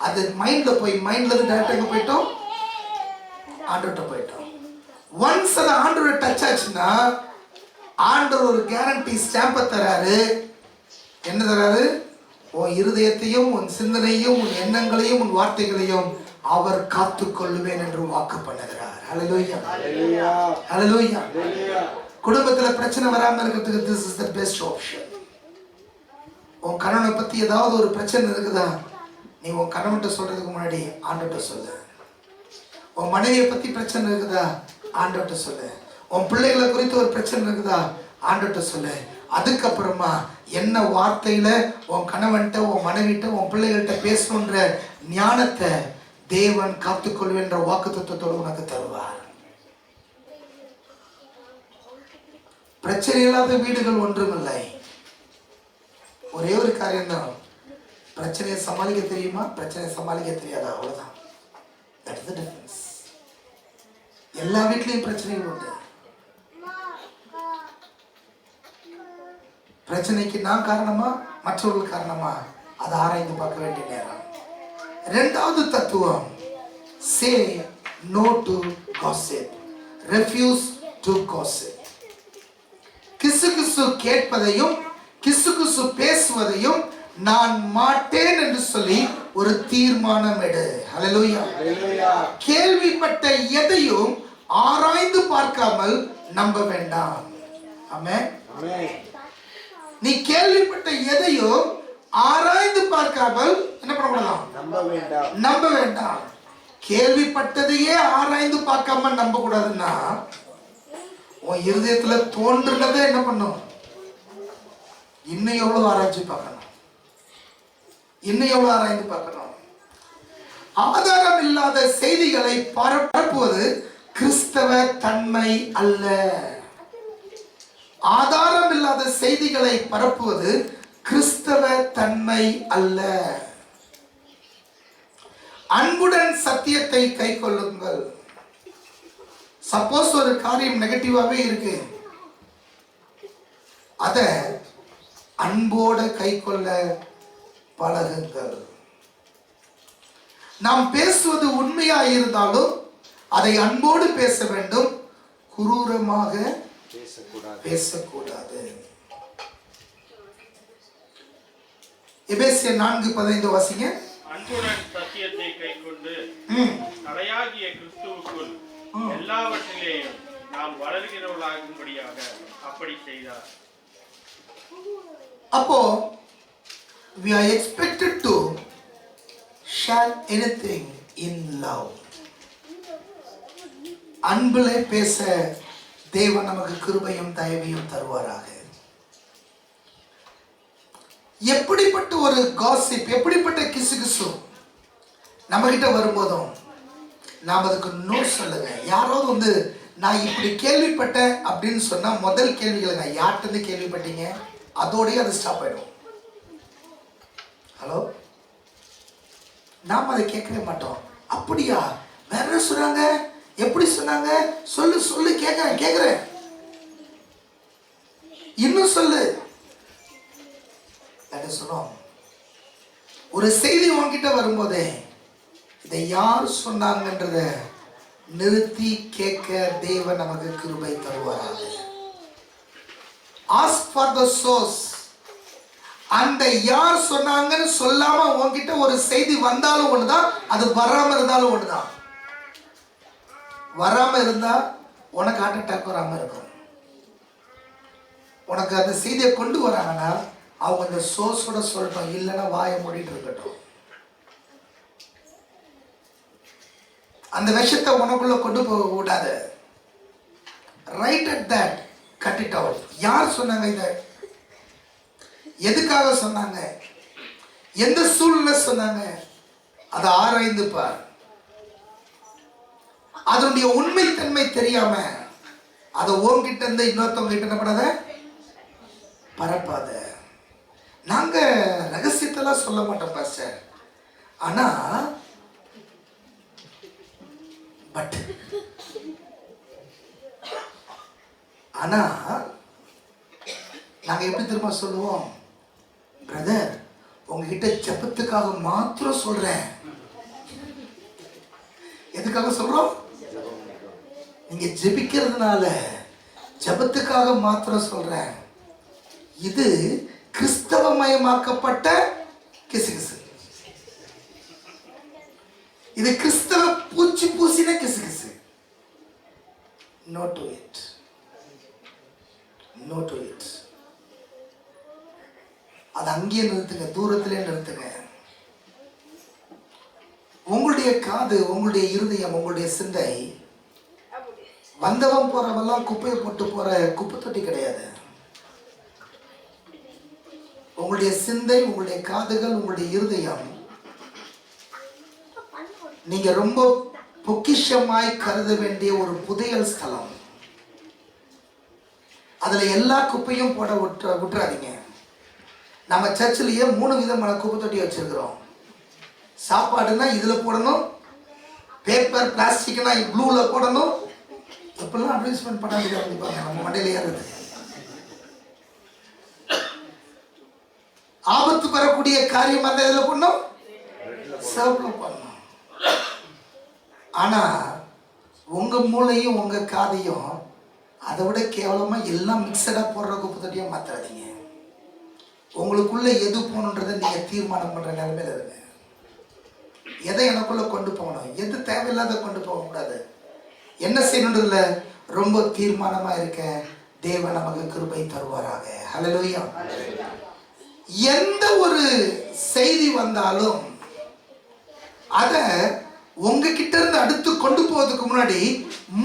அது மைண்ட்ல போய், மைண்ட்ல இருந்து டைரக்டா எங்க போயிட்டோம்? ஆண்டவர்கிட்ட போயிட்டோம். ஒன்ஸ் அது ஆண்டவரை டச் ஆச்சுன்னா ஆண்டவர் ஒரு கேரண்டி ஸ்டாம்பை தராரு. என்ன தராரு? உன் இருதயத்தையும் உன் சிந்தனையும் உன் எண்ணங்களையும் உன் வார்த்தைகளையும் அவர் காத்துக்கொள்ளுவேன் என்று வாக்கு பண்ணுகிறார். ஹல்லேலூயா, ஹல்லேலூயா. குடும்பத்துல பிரச்சனை வராம இருக்கிறதுக்கு this is the best option. உன் கணவனை பத்தி ஏதாவது ஒரு பிரச்சனை இருக்குதா, நீ உன் கணவன்கிட்ட சொல்றதுக்கு முன்னாடி ஆண்டவர்கிட்ட சொல்லு. உன் மனைவியை பத்தி பிரச்சனை இருக்குதா, ஆண்டவர்கிட்ட சொல்லு. உன் பிள்ளைகளை குறித்து ஒரு பிரச்சனை இருக்குதா, ஆண்டவர்கிட்ட சொல்லு. அதுக்கப்புறமா என்ன வார்த்தையில உன் கணவன்கிட்ட, உன் மனைவிட்ட, உன் பிள்ளைகள்கிட்ட பேசணுன்ற ஞானத்தை தேவன் காத்துக்கொள்வேன்ற வாக்குத்தத்தத்தோடு உனக்கு தருவார். பிரச்சனை இல்லாத வீடுகள் ஒன்றுமில்லை. ஒரே ஒரு காரியம் தான், பிரச்சனையை சமாளிக்க தெரியுமா, பிரச்சனையை சமாளிக்க தெரியாதா, அவ்வளவுதான். That is the difference. எல்லா வீட்லயும் பிரச்சனைகள் உண்டு. பிரச்சனைக்கு நான் காரணமா மற்றவர்கள் காரணமா, அதை ஆராய்ந்து பார்க்க வேண்டிய நேரம். இரண்டாவது தத்துவம், say no to gossip, refuse to gossip. கிசுகிசு கேட்பதையும் கிசுகிசு பேசுவதையும் நான் மாட்டேன் என்று சொல்லி ஒரு தீர்மானம் எடு. ஹல்லேலூயா. கேள்விப்பட்ட எதையும் ஆராய்ந்து பார்க்காமல் நம்ப வேண்டாம். ஆமென். நீ கேள்விப்பட்ட எதையும் ஆராய்ந்து பார்க்காமல் என்ன பண்ணக்கூடாது, நம்ப வேண்டாம். கேள்விப்பட்டதையே ஆராய்ந்து பார்க்காம நம்ப கூடாதுன்னா, உன் இருதயத்துல தோன்றுனதை என்ன பண்ணும், இன்னும் எவ்வளவு ஆராய்ச்சி பார்க்கணும், இன்னும் எவ்வளவு ஆராய்ந்து பார்க்கணும். ஆதாரம் இல்லாத செய்திகளை பரப்புவது கிறிஸ்தவ தன்மை அல்ல. ஆதாரம் இல்லாத செய்திகளை பரப்புவது கிறிஸ்தவ தன்மை அல்ல. அன்புடன் சத்தியத்தை கை கொள்ளுங்கள். சப்போஸ் ஒரு காரியம் நெகட்டிவாவே இருக்கு, அத அன்போட கை கொள்ள பழகுங்கள். நாம் பேசுவது உண்மையா இருந்தாலும் அதை அன்போடு பேச வேண்டும், குரூரமாக பேசக்கூடாது. எபேசியர் 4:15 வாசிங்க. அன்புடன் சத்தியத்தை கைக்கொண்டு தலையாகிய கிறிஸ்துவுக்குள் எல்லாவற்றிலேயும் நாம் வளர்கிறவர்களாகும்படியாக அப்படி செய்தார். அப்போ we are expected to share anything in love. அன்பிலே பேச தேவன் நமக்கு கிருபையும் தயவையும் தருவாராக. எப்படிப்பட்ட ஒரு காசிப், எப்படிப்பட்ட கிசுகிசு நம்ம கிட்ட வரும்போதும் நாம் அதுக்கு நோ சொல்லுங்க. யாராவது நான் இப்படி கேள்விப்பட்டேன் அப்படின்னு சொன்னா முதல் கேள்விகளுங்க, யார்கிட்ட கேள்விப்பட்டீங்க, அதோடய அது ஸ்டாப் ஆயிடும். ஹலோ, நாம் அதை கேட்கவே மாட்டோம். அப்படியா, வேற சொன்னாங்க, எப்படி சொன்னாங்க, சொல்லு சொல்லு, கேட்கிறேன், இன்னும் சொல்லு. சொல்லும். ஒரு செய்தி உன்கிட்ட வரும்போதே இதை யார் சொன்னாங்கன்றத நிறுத்தி கேட்க தேவன் நமக்கு கிருபை தருவாராக. Ask for the source. அந்த யார் சொன்னாங்கன்னு சொல்லாம உன்கிட்ட ஒரு செய்தி வந்தாலும் ஒண்ணுதான், அது வராம இருந்தாலும் ஒண்ணுதான். வராம இருந்தா உனக்கு ஹார்ட் அட்டாக் வராம இருக்கும். உனக்கு அந்த செய்தியை கொண்டு வராங்கன்னா அவங்க அந்த சோர்ஸோட சொல்லட்டும், இல்லைன்னா வாயை மூடிட்டு இருக்கட்டும். அந்த விஷயத்தை உனக்குள்ள கொண்டு போக கூடாது. Right at that, cut it out. யார் சொன்னாங்க இதை, எதுக்காக சொன்னாங்க, எந்த சூழ்நிலை சொன்னாங்க, அதை ஆராய்ந்து பார். அதனுடைய உண்மைத்தன்மை தெரியாம அதை உன்கிட்ட இருந்து இன்னொருத்தவங்க கிட்ட என்ன பண்ணாத, பரப்பாத. நாங்க ரகசியத்தெல்லாம் சொல்ல மாட்டோம் பாஸ்டர், ஆனா நாங்க எப்படி திரும்ப சொல்லுவோம், பிரதர் உங்ககிட்ட ஜெபத்துக்காக மாத்திரம் சொல்றேன். எதுக்காக சொல்றோம், நீங்க ஜெபிக்கிறதுனால ஜெபத்துக்காக மாத்திரம் சொல்றேன். இது கிறிஸ்தவமயமாக்கப்பட்ட கிசுகிசு. இது கிறிஸ்தவ பூச்சி பூசின கிசுகிசு. No to it, no to it. அது அங்கேயே நிறுத்துங்க, தூரத்திலே நிறுத்துங்க. உங்களுடைய காது, உங்களுடைய இருதயம், உங்களுடைய சிந்தை வந்தவன் போறவெல்லாம் குப்பையை போட்டு போற குப்பை தொட்டி கிடையாது. உங்களுடைய சிந்தை, உங்களுடைய காதுகள், உங்களுடைய இருதயம் நீங்க ரொம்ப பொக்கிஷமாய் கருத வேண்டிய ஒரு புதையல் ஸ்தலம். அதுல எல்லா குப்பையும் போட விட்டுறாதீங்க. நம்ம சர்ச்சிலேயே 3 விதமான குப்பை தொட்டி வச்சிருக்கிறோம். சாப்பாடுனா இதில் போடணும், பேப்பர் பிளாஸ்டிக்னா ப்ளூவில் போடணும். எப்பெல்லாம் அட்வர்டைஸ்மெண்ட் பண்ணாங்க நம்ம மண்டையில ஏறுது. ஆபத்து பெறக்கூடிய காரியம் அந்த இதில் பண்ணணும், சிவப்புல பண்ணணும். ஆனா உங்க மூளையும் உங்க காதையும் அதை விட கேவலமா எல்லாம் மிக்சடா போடுற குப்பை தொட்டியா மாத்தாதீங்க. உங்களுக்குள்ள எது போகணுன்றதை நீங்க தீர்மானம் பண்ற நிலைமையில இருங்க. எதை எனக்குள்ள கொண்டு போகணும், எது தேவையில்லாத கொண்டு போக கூடாது, என்ன செய்யணுன்றதுல ரொம்ப தீர்மானமா இருக்க தேவன் நமக்கு கிருபை தருவாராக. ஹல்லேலூயா. எந்த ஒரு செய்தி வந்தாலும் அத உங்ககிட்ட இருந்து அடுத்து கொண்டு போவதுக்கு முன்னாடி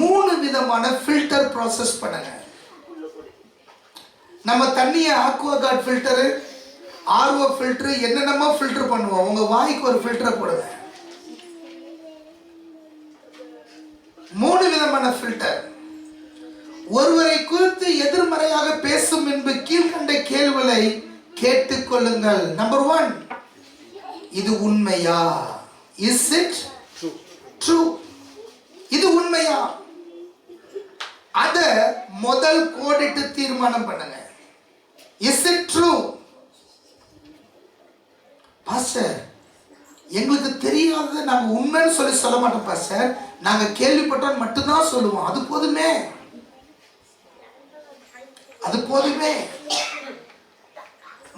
3 விதமான ஃபில்டர் ப்ராசஸ் பண்ணுங்க. நம்ம தண்ணியை ஆக்வாகார்ட் ஃபில்டரு, ஆர்ஓ ஃபில்டரு, என்னென்னமோ ஃபில்டர் பண்ணுவோம். உங்க வாய்க்கு ஒரு ஃபில்டரை போடுங்க. 3 விதமான ஃபில்டர். ஒருவரை குறித்து எதிர்மறையாக பேசும் என்பது கீழ்கண்ட கேள்விகளை கேட்டுக்கொள்ளுங்கள். நம்பர் 1, இது உண்மையா? Is it true? இது உண்மையா? அத முதல் கோடிட்டு தீர்மானம் பண்ணுங்க. Is it true? பாஸ்டர், எங்களுக்கு தெரியாததை நாங்க உண்மைன்னு சொல்ல மாட்டோம் பாஸ்டர், நாங்க கேள்விப்பட்டோம் மட்டும்தான் சொல்லுவோம். அது போதுமே, அது போதுமே.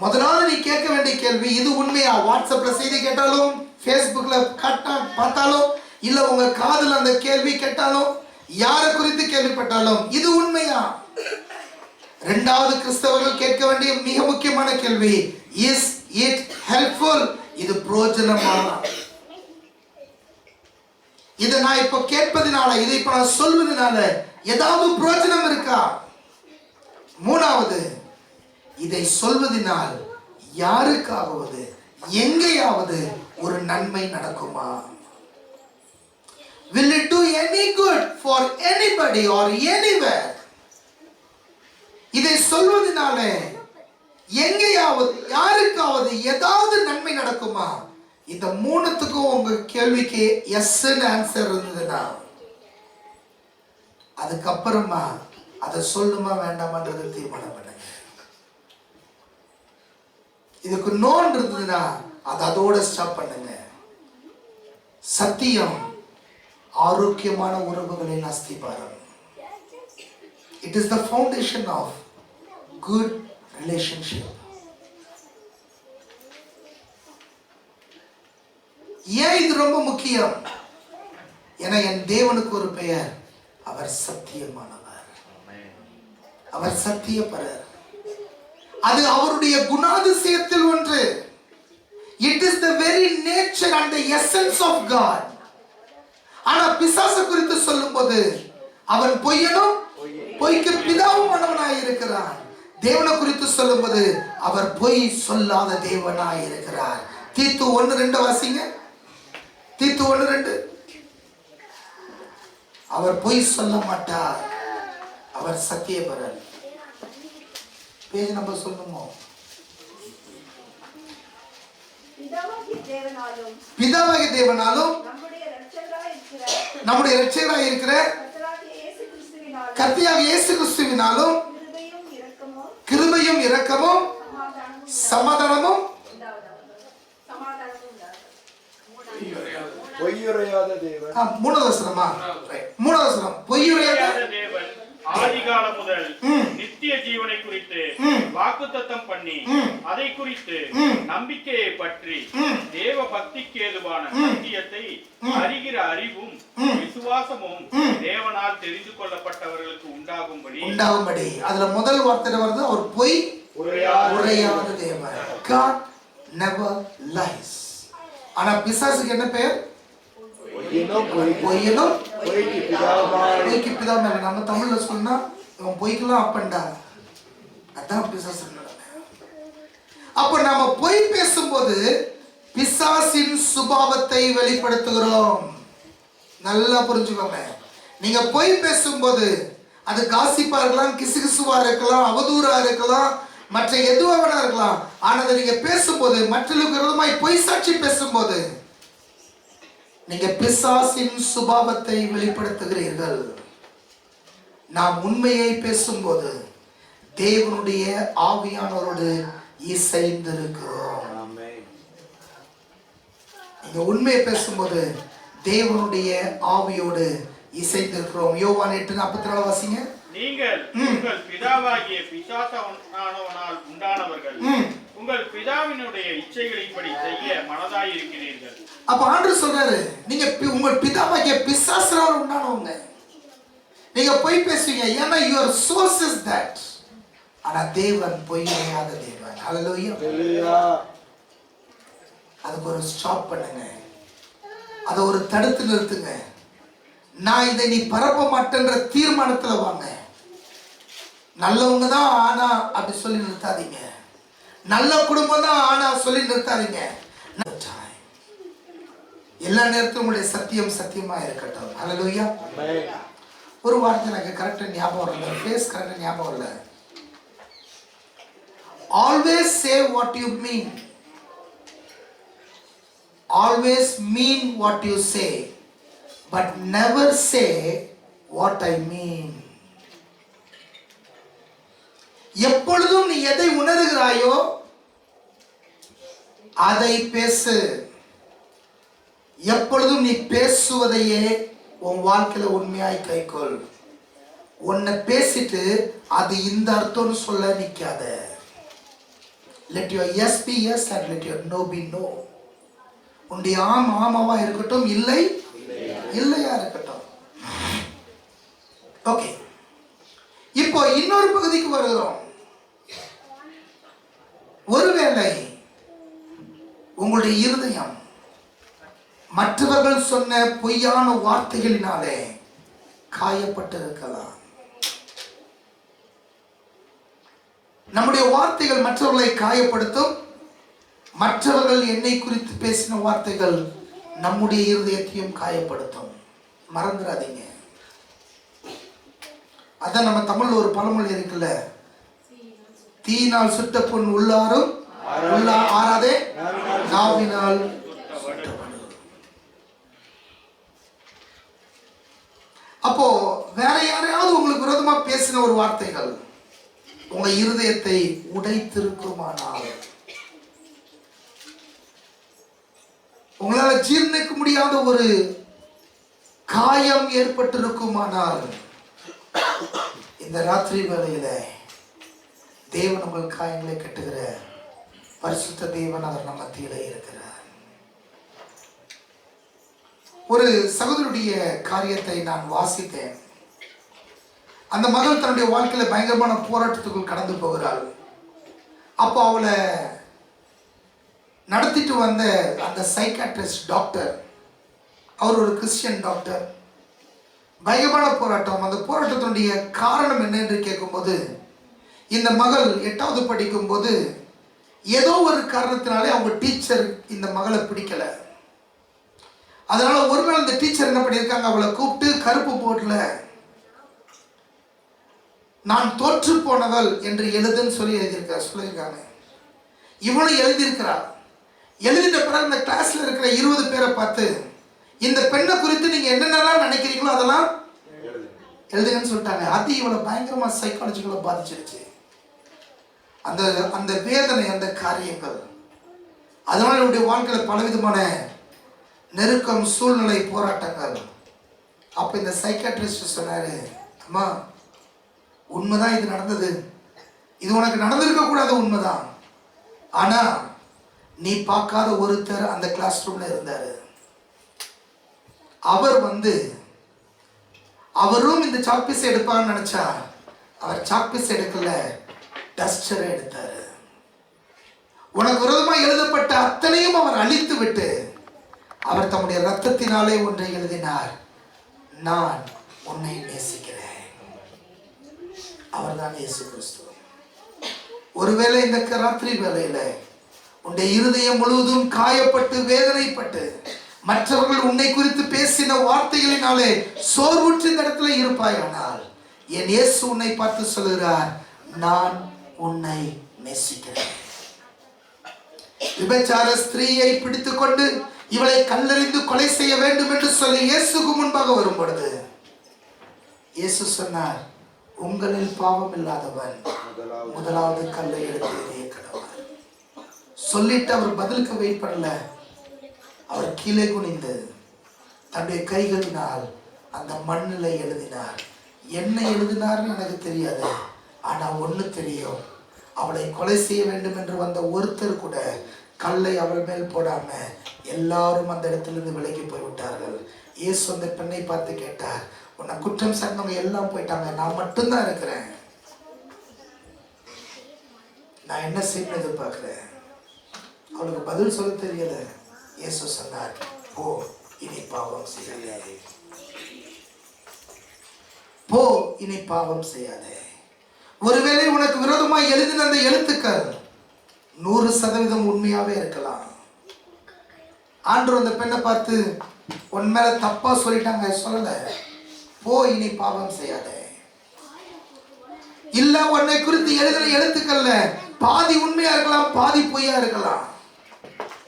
முதலாவது நீ கேட்க வேண்டிய கேள்வி, இது உண்மையா? வாட்ஸ்அப்ல செய்தி கேட்டாலும், ஃபேஸ்புக்ல பார்த்தாலும், இல்ல உங்க காதுல அந்த கேள்வி கேட்டாலும், யாரை குறித்து கேள்விப்பட்டாலும், இது உண்மையா? 2வது கிறிஸ்தவர்கள் கேட்க வேண்டிய மிக முக்கியமான கேள்வி, இஸ் இட் ஹெல்ப்ஃபுல்? இது பிரயோஜனமா? இதை நான் இப்ப கேட்பதினால, இதை இப்ப நான் சொல்வதனால ஏதாவது பிரயோஜனம் இருக்கா? 3வது, இதை சொல்வதனால் யாருக்காவது எங்கேயாவது ஒரு நன்மை நடக்குமா? Will it do any good for anybody or anywhere? இதை சொல்வதனால எங்கேயாவது யாருக்காவது ஏதாவது நன்மை நடக்குமா? இந்த 3த்துக்கும் உங்க கேள்விக்கு எஸ்ன்னு ஆன்சர் இருந்ததுன்னா அதுக்கப்புறமா அதை சொல்லுமா வேண்டாமான்றது தீர்மானம் பண்ணுங்க. இதுக்கு நோன் இருந்ததுன்னா அது அதோட ஸ்டாப் பண்ணுங்க. சத்தியம் ஆரோக்கியமான உறவுகளின் அஸ்திபாரம். It is the foundation of good relationship. ஏன் இது ரொம்ப முக்கியம்? ஏன்னா என் தேவனுக்கு ஒரு பெயர், அவர் சத்தியமானவர், அவர் சத்தியப்பரர். அது அவருடைய குணாதிசயத்தில் ஒன்று. It is the very nature and the essence of God. ஆனா பிசாசு குறித்து சொல்லும்போது அவன் பொய்யனும் பொய்க்கு பிதாவுமானவனாய் இருக்கிறான். தேவனை குறித்து சொல்லும்போது அவர் பொய் சொல்லாத தேவனாய் இருக்கிறார். தீத்து 1:2 வாசிங்க. தீத்து 1:2. அவர் பொய் சொல்ல மாட்டார், அவர் சத்தியபரர். Page number சொல்லுமோ? பிதாவாகிய தேவனாலும் நம்முடைய இரட்சகராய் இருக்கிற கர்த்தராகிய இயேசு கிறிஸ்துவினாலும் கிருபையும் இரக்கமும் சமாதானமும் பொய்யுரையாத தேவன். 3வது வசனமா? 3வது வசனம். பொய்யுரையாத தேவன் ஆதிகாலம் முதல் நித்திய ஜீவனை குறித்து வாக்குத்தத்தம் பண்ணி அதை குறித்து நம்பிக்கையை பற்றி தேவ பக்திக்கு ஏதுவான சத்தியத்தை அறிகிற அறிவும் விசுவாசமும் தேவனால் தெரிந்து கொள்ளப்பட்டவர்களுக்கு உண்டாகும்படி. அதுல முதல் வார்த்தை வருது, அவர் பொய் உரையாத தேவன். God never lies. ஆனா பிசாசுக்கு என்ன பெயர்? பொய்யனும் பொய்க்கு பிதாவான. நம்ம தமிழ்ல சொன்னா இவன் பொய்க்கெல்லாம் அப்பண்டா, அதான் பிசாசு. அப்ப நாம பொய் பேசும்போது பிசாசின் சுபாவத்தை வெளிப்படுத்துகிறோம். நல்லா புரிஞ்சுக்கோங்க. நீங்க பொய் பேசும்போது அது காசிப்பா இருக்கலாம், கிசுகிசுவா இருக்கலாம், அவதூறா இருக்கலாம், மற்ற எதுவா வேணா இருக்கலாம். ஆனதை நீங்க பேசும்போது, மற்றவர்களுக்கு விரோதமாய் பொய் சாட்சி பேசும்போது நீங்க பிசாசின் சுபாவத்தை வெளிப்படுத்துகிறீர்கள். நாம் உண்மையை பேசும்போது தேவனுடைய ஆவியானவரோடு இசைந்திருக்கிறோம். நீங்க உண்மையை பேசும்போது தேவனுடைய ஆவியோடு இசைந்திருக்கிறோம். யோவான் 8:44 வாசிங்க. நீங்கள் உங்கள் பிதாவாகிய பிசாசானவனால் உண்டானவர்கள், உங்கள் பிதாவினுடைய இச்சைகளின்படி செய்ய மனதாய் இருக்கிறீர்கள். அப்ப ஆண்டவர் சொல்றாரு, நீங்க உங்கள் பிதாவாகிய பிசாசானவனால் உண்டானவங்க. நீங்க பொய் பேசுவீங்க, ஏன்னா your source is that. ஆனா தேவன் பொய்யாத தேவன். ஹல்லேலூயா. அதுக்கு ஒரு ஸ்டாப் பண்ணுங்க, அதை ஒரு தடுத்து நிறுத்துங்க. நான் இதை நீ பரப்ப மாட்டேன்ற தீர்மானத்துல வாங்க. நல்லவங்க தான் ஆனா அப்படி சொல்லி நிறுத்தாதீங்க. நல்ல குடும்பம் தான் ஆனா சொல்லி நிறுத்தாதீங்க. எல்லா நேரத்திலும் உங்களுடைய சத்தியம் சத்தியமா இருக்கட்டும். ஹல்லேலூயா. ஒரு வார்த்தை எனக்கு கரெக்டா ஞாபகம் வரல, ஃபேஸ் கரெக்டா ஞாபகம் வரல. Always say what you mean. Always mean what you say, but never say what I mean. எப்பொழுதும் நீ எதை உணர்கிறாயோ அதை பேசு. எப்பொழுதும் நீ பேசுவதையே உன் வாழ்க்கையில உண்மையாய் கைக்கொள். உன்னை பேசிட்டு அது இந்த அர்த்தம்னு சொல்ல நிக்காத. Let your yes be yes and let your no be no. உன்னுடைய ஆம் ஆமாவா இருக்கட்டும், இல்லை இல்லையா இருக்கட்டும். ஓகே, இப்போ இன்னொரு பகுதிக்கு வருகிறோம். ஒருவேளை உங்களுடைய இருதயம் மற்றவர்கள் சொன்ன பொய்யான வார்த்தைகளினாலே காயப்பட்டிருக்கலாம். நம்முடைய வார்த்தைகள் மற்றவர்களை காயப்படுத்தும். மற்றவர்கள் என்னை குறித்து பேசின வார்த்தைகள் நம்முடைய இருதயத்தையும் காயப்படுத்தும். மறந்துடாதீங்க. அதான் நம்ம தமிழ்ல ஒரு பழமொழி இருக்குல்ல, தீயினால் சுட்ட பொன் உள்ளாரும் ஆறாதே, நாவினால். அப்போ வேற யாரையாவது உங்களுக்கு விரோதமா பேசின ஒரு வார்த்தைகள் உங்க இருதயத்தை உடைத்திருக்குமானால், உங்களால ஜீர்ணிக்க முடியாத ஒரு காயம் ஏற்பட்டிருக்குமானால், இந்த ராத்திரி வேளையில தேவன் உங்கள் காயங்களை கட்டுகிற பரிசுத்த தேவன் அவர் நம்ம மத்தியிலே இருக்கிறார். ஒரு சகோதரருடைய காரியத்தை நான் வாசித்தேன். அந்த மகள் தன்னுடைய வாழ்க்கையில பயங்கரமான போராட்டத்துக்குள் கடந்து போகிறாள். அப்போ அவளை நடத்திட்டு வந்த அந்த சைக்காட்ரிஸ்ட் டாக்டர், அவர் ஒரு கிறிஸ்டியன் டாக்டர். பயங்கரமான போராட்டம். அந்த போராட்டத்தினுடைய காரணம் என்ன என்று கேட்கும்போது, இந்த மகள் 8வது படிக்கும் போது ஏதோ ஒரு காரணத்தினாலே அவங்க டீச்சர் இந்த மகளை பிடிக்கல. அதனால ஒரு நாள் இந்த டீச்சர் என்ன பண்ணியிருக்காங்க, அவளை கூப்பிட்டு கருப்பு போர்டுல நான் தோற்று போனவள் என்று எழுதுன்னு சொல்லி சொல்லியிருக்காங்க. இவனும் எழுதியிருக்கிறார். எழுதிட்ட பிறகு இந்த கிளாஸ்ல இருக்கிற 20 பேரை பார்த்து, இந்த பெண்ணை குறித்து நீங்க என்னென்னலாம் நினைக்கிறீங்களோ அதெல்லாம் எழுதுங்கன்னு சொல்லிட்டாங்க. அது இவளை பயங்கரமா சைக்காலஜிக்கலா பாதிச்சிருச்சு. அந்த அந்த வேதனை, அந்த காரியங்கள், அதனால இவருடைய வாழ்க்கையில பலவிதமான நெருக்கம், சூழ்நிலை, போராட்டங்கள். அப்ப இந்த சைக்காட்ரிஸ்ட் சொன்னாரு, அம்மா உண்மைதான் இது நடந்தது, இது உனக்கு நடந்திருக்க கூடாது, உண்மைதான். ஆனா நீ பார்க்காத ஒருத்தர் அந்த கிளாஸ் ரூம்ல இருந்தாரு. அவரும் இந்த சாக்பீஸ் எடுப்பான்னு நினைச்சா அவர் சாக்பீஸ் எடுக்கல, டஸ்டரை எடுத்தாரு. உனக்கு விரோதமா எழுதப்பட்ட அத்தனையும் அவர் அழித்து விட்டு அவர் தம்முடைய ரத்தத்தினாலே ஒன்றை எழுதினார், நான் உன்னை நேசிக்கிறேன். அவர்தான் இயேசு கிறிஸ்து. ஒருவேளை இந்த ராத்திரி வேளையில உன்னுடைய இருதயம் முழுவதும் காயப்பட்டு வேதனைப்பட்டு மற்றவர்கள் உன்னை குறித்து பேசின வார்த்தைகளினாலே சோர்வுற்று இந்த இடத்துல இருப்பாயானால், என் இயேசு உன்னை பார்த்து சொல்கிறார், நான் உன்னை நேசிக்கிறேன். விபச்சார ஸ்திரீயை பிடித்துக் கொண்டு இவளை கல்லெறிந்து கொலை செய்ய வேண்டும் என்று சொல்லி இயேசுக்கு முன்பாக வரும் பொழுது இயேசு சொன்னார், உங்களில் பாவம் இல்லாதவன் முதலாவது கல்லை எடுத்து எறிய கடவன். சொல்லிட்டு அவர் பதிலுக்கு வெயிட் பண்ணல. அவர் கீழே குனிந்து தன்னுடைய கைகளினால் அந்த மண்ணில் எழுதினார். என்ன எழுதினார்னு எனக்கு தெரியாது, ஆனா ஒண்ணு தெரியும், அவளை கொலை செய்ய வேண்டும் என்று வந்த ஒருத்தர் கூட கல்லை அவள் மேல் போடாம எல்லாரும் அந்த இடத்திலிருந்து விலகி போய்விட்டார்கள். இயேசு அந்த பெண்ணை பார்த்து கேட்டார், உன்னை குற்றம் சாட்டினவங்க எல்லாம் போயிட்டாங்க, நான் மட்டும்தான் இருக்கிறேன், நான் என்ன செய்யணும் எதிர்பார்க்கிறேன். அவளுக்கு பதில் சொல்ல தெரியல. இயேசு சொன்னார், போ, இனி பாவம் செய்யாதே, போ, இனி பாவம் செய்யாதே. ஒருவேளை உனக்கு விரோதமாய் எழுதின அந்த எழுத்துக்கள் 100% உண்மையாவே இருக்கலாம். ஆண்டவர் அந்த பெண்ணை பார்த்து உன் மேல தப்பா சொல்லிட்டாங்க சொல்லல, போ, இனி பாவம் செய்யாதே. இல்ல உன்னை குறித்து எழுதின எழுத்துக்கள்ல பாதி உண்மையா இருக்கலாம், பாதி பொய்யா இருக்கலாம்.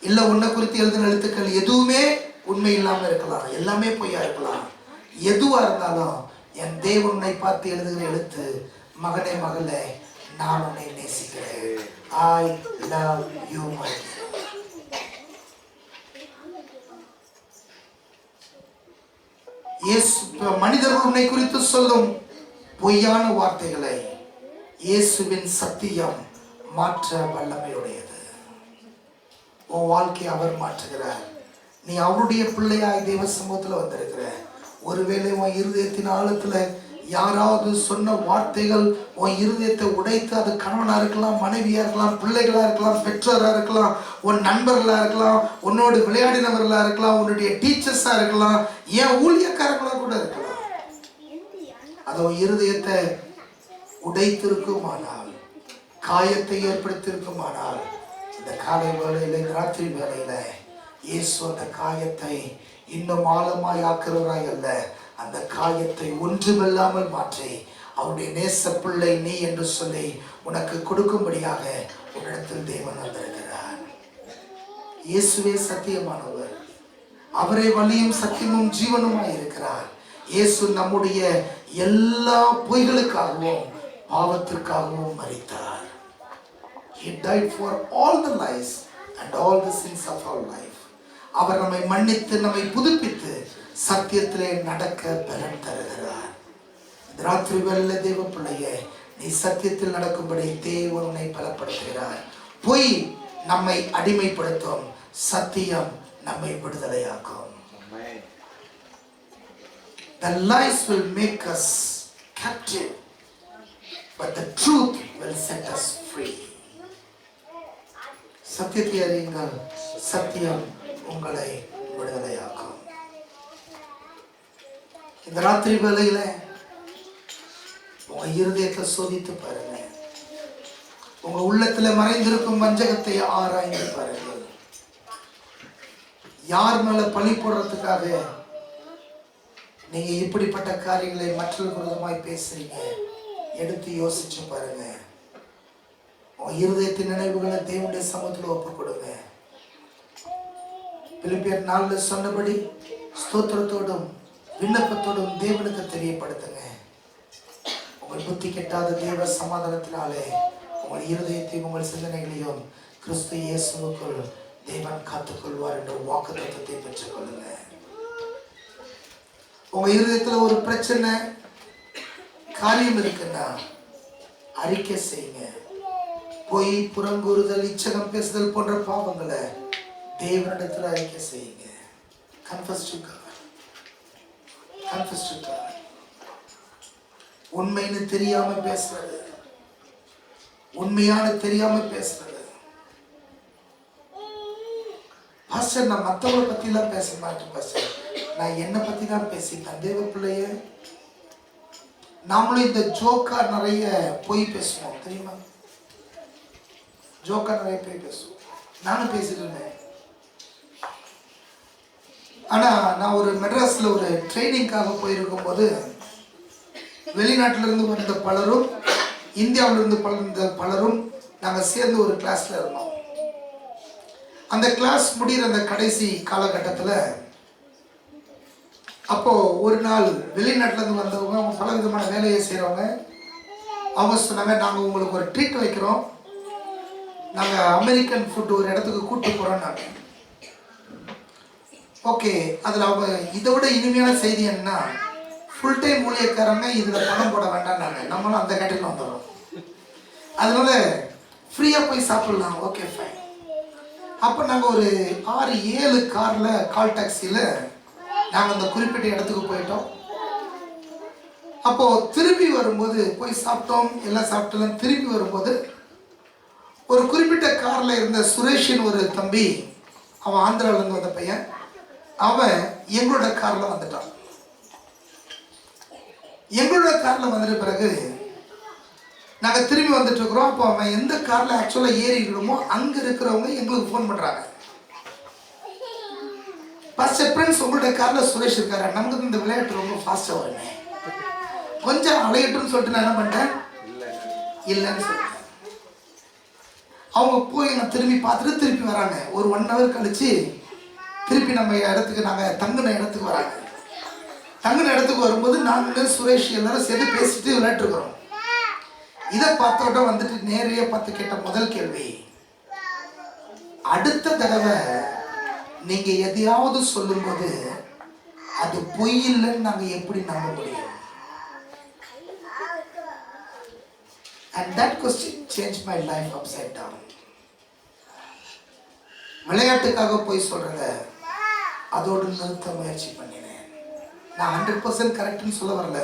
இல்ல உன்னை குறித்து எழுதின எழுத்துக்கள் எதுவுமே உண்மை இல்லாம இருக்கலாம், எல்லாமே பொய்யா இருக்கலாம். எதுவா இருந்தாலும் என் தேவனை பார்த்து எழுதுகிற எழுத்து, மகனே மகளே, நான் உன்னை நேசிக்கிறேன், I love you my dear. மனிதர்கள் உன்னை குறித்து சொல்லும் பொய்யான வார்த்தைகளை இயேசுவின் சத்தியம் மாற்ற வல்லமையுடையது. உன் வாழ்க்கையை அவர் மாற்றுகிறார். நீ அவருடைய பிள்ளையாய் தேவ சமூகத்தில் வந்திருக்கிற. ஒருவேளை உன் இருதயத்தின் ஆழத்துல யாராவது சொன்ன வார்த்தைகள் உன் இருதயத்தை உடைத்து, அது கணவனா இருக்கலாம், மனைவியா இருக்கலாம், பிள்ளைகளா இருக்கலாம், பெற்றோரா இருக்கலாம், உன் நண்பர்களா இருக்கலாம், உன்னோடு விளையாடினவர்களா இருக்கலாம், உன்னுடைய டீச்சர்ஸா இருக்கலாம், ஏன் ஊழியக்காரங்களா கூட இருக்கலாம். அது உன் இருதயத்தை உடைத்திருக்குமானால், காயத்தை ஏற்படுத்தியிருக்குமானால், இந்த காலை வேளையில, இந்த ராத்திரி வேளையில இயேசு அந்த காயத்தை இன்னும் ஆழமாய் ஆக்குறவராய் அல்ல, அந்த காயத்தை ஒன்றுமில்லாமல் மாற்றி அவருடைய நேச பிள்ளை நீ என்று சொல்லி உனக்கு கொடுக்கும்படியாக உன்னிடத்தில் தேவன் வந்திருக்கிறார். இயேசுவே சத்தியமானவர், அவரே வழியும் சத்தியமும் ஜீவனுமாய் இருக்கிறார். இயேசு நம்முடைய எல்லா பொய்களுக்காகவும் பாவத்திற்காகவும் மரித்தார். He died for all the lies and all the sins of our life. அவர் நம்மை மன்னித்து நம்மை புதுப்பித்து சத்தியத்திலே நடக்க பலன் தருகிறார். ராத்திரி வேளையிலே தேவ பிள்ளையே, நீ சத்தியத்தில் நடக்கும்படி தேவன் உன்னை பலப்படுத்துகிறார். பொய் நம்மை அடிமைப்படுத்தும், சத்தியம் நம்மை விடுதலையாக்கும். The lies will make us captive, but the truth will set us free. சத்தியத்தை அறியுங்கள், சத்தியம் உங்களை விடுதலையாக்கும். இந்த ராத்திரி வேளையில உங்க இருதயத்தை சோதித்து பாருங்க. உங்க உள்ளத்துல மறைந்திருக்கும் வஞ்சகத்தை ஆராய்ந்து பாருங்கள். யார் மேல பழி போடுறதுக்காக நீங்க இப்படிப்பட்ட காரியங்களை மற்றொரு விரோதமாய் பேசுறீங்க, எடுத்து யோசிச்சு பாருங்க. உங்க இருதயத்தின் நினைவுகளை தேவனுடைய சமூகத்தில் ஒப்புக் கொடுங்க. பிலிப்பியர் 4 சொன்னபடி ஸ்தோத்திரத்தோடும் விண்ணப்பத்தோடும் தேவனுக்கு தெரியப்படுத்துங்க. உங்கள் புத்தி கெட்டாத தேவ சமாதானத்தினாலே உங்கள் இருதயத்தையும் உங்கள் சிந்தனைகளையும் கிறிஸ்து இயேசுவுக்குள் தேவன் காத்துக்கொள்வார் என்ற வாக்குத்தத்தத்தை பெற்றுக் கொள்ளுங்க. உங்க இருதயத்துல ஒரு பிரச்சனை காரியம் இருக்குன்னா அறிக்கை செய்யுங்க. பொய், புறங்கூறுதல், இச்சகம் பேசுதல் போன்ற பாவங்களை தேவனிடத்துல அறிக்கை செய்யுங்க. Confess to God. Confess to God. உண்மைன்னு தெரியாம பேசுறது, உண்மையான தெரியாம பேசுறது. பாஸ்டர், நான் மற்றவங்களை பத்தி எல்லாம் பேச மாட்டேன் பாஸ்டர், நான் என்னை பத்தி தான் பேசிட்டேன். தேவ பிள்ளைய, நாமளும் இந்த ஜோக்கா நிறைய பொய் பேசுவோம் தெரியுமா? ஜோக்கா நிறைய பொய் பேசுவோம். நானும் பேசிட்டு இருந்தேன். ஆனா நான் ஒரு மெட்ராஸ்ல ஒரு ட்ரைனிங்காக போயிருக்கும் போது வெளிநாட்டில இருந்து வந்த பலரும், இந்தியாவிலிருந்து வந்த பலரும் நாங்கள் சேர்ந்து ஒரு கிளாஸில் இருந்தோம். அந்த கிளாஸ் முடிகிற அந்த கடைசி காலகட்டத்தில் அப்போது ஒரு நாள் வெளிநாட்டிலேருந்து வந்தவங்க, அவங்க பல விதமான வேலையை செய்கிறவங்க, அவங்க சொன்னாங்க, நாங்கள் உங்களுக்கு ஒரு ட்ரீட் வைக்கிறோம், நாங்கள் அமெரிக்கன் ஃபுட்டு ஒரு இடத்துக்கு கூப்பிட்டு போகிறோம். ஓகே, அதில் அவங்க இதை விட இனிமையான செய்தி என்னன்னா, ஃபுல் டைம் ஊழியக்காரங்க இதில் பணம் போட வேண்டாம்னாங்க. நம்மளும் அந்த கேட்டகரியில் வந்துடுறோம். அதனால ஃப்ரீயாக போய் சாப்பிட்லாம். Okay fine. அப்போ நாங்கள் ஒரு 6-7 காரில் கால் டாக்ஸியில் நாங்கள் அந்த குறிப்பிட்ட இடத்துக்கு போயிட்டோம். அப்போது திரும்பி வரும்போது போய் சாப்பிட்டோம், எல்லாம் சாப்பிட்டோம். திரும்பி வரும்போது ஒரு குறிப்பிட்ட காரில் இருந்த சுரேஷின் ஒரு தம்பி, அவன் ஆந்திராவிலேருந்து வந்த பையன், அவன் எங்களோட காரில் வந்துட்டான். எங்களோட காரில் வந்துட்ட பிறகு நாங்கள் திரும்பி வந்துட்டு இருக்கிறோம். அப்போ அவன் எந்த காரில் ஆக்சுவலாக ஏறிக்கணுமோ அங்கே இருக்கிறவங்க எங்களுக்கு ஃபோன் பண்ணுறாங்க, பாஸ்டர் ஃப்ரெண்ட்ஸ் உங்களோட காரில் சுரேஷ் இருக்காரு, நமக்கு இந்த விளையாட்டு ரொம்ப ஃபாஸ்ட்டாக வருங்க, கொஞ்சம் அலையட்டும்னு சொல்லிட்டு நான் என்ன பண்ணிட்டேன், இல்லைன்னு சொல்லிட்டேன். அவங்க போய் நான் திரும்பி பார்த்துட்டு திருப்பி வராங்க. ஒரு 1 hour கழிச்சு திருப்பி நம்ம இடத்துக்கு, நாங்கள் தங்கின இடத்துக்கு வராங்க. தங்கின இடத்துக்கு வரும்போது நாங்கள் சுரேஷ் எல்லாரும் சேர்ந்து பேசிட்டு விளையாட்டுருக்குறோம். இதை பார்த்தோட வந்துட்டு நேரையே பார்த்து கேட்ட முதல் கேள்வி, அடுத்த தடவை நீங்க எதையாவது சொல்லும்போது அது பொய் இல்லைன்னு நாங்கள் எப்படி நம்ப முடியும்? And that question changed my life upside down. விளையாட்டுக்காக போய் சொல்றத அதோடு நிறுத்த முயற்சி பண்ணினேன். நான் 100% கரெக்ட்னு சொல்ல வரல,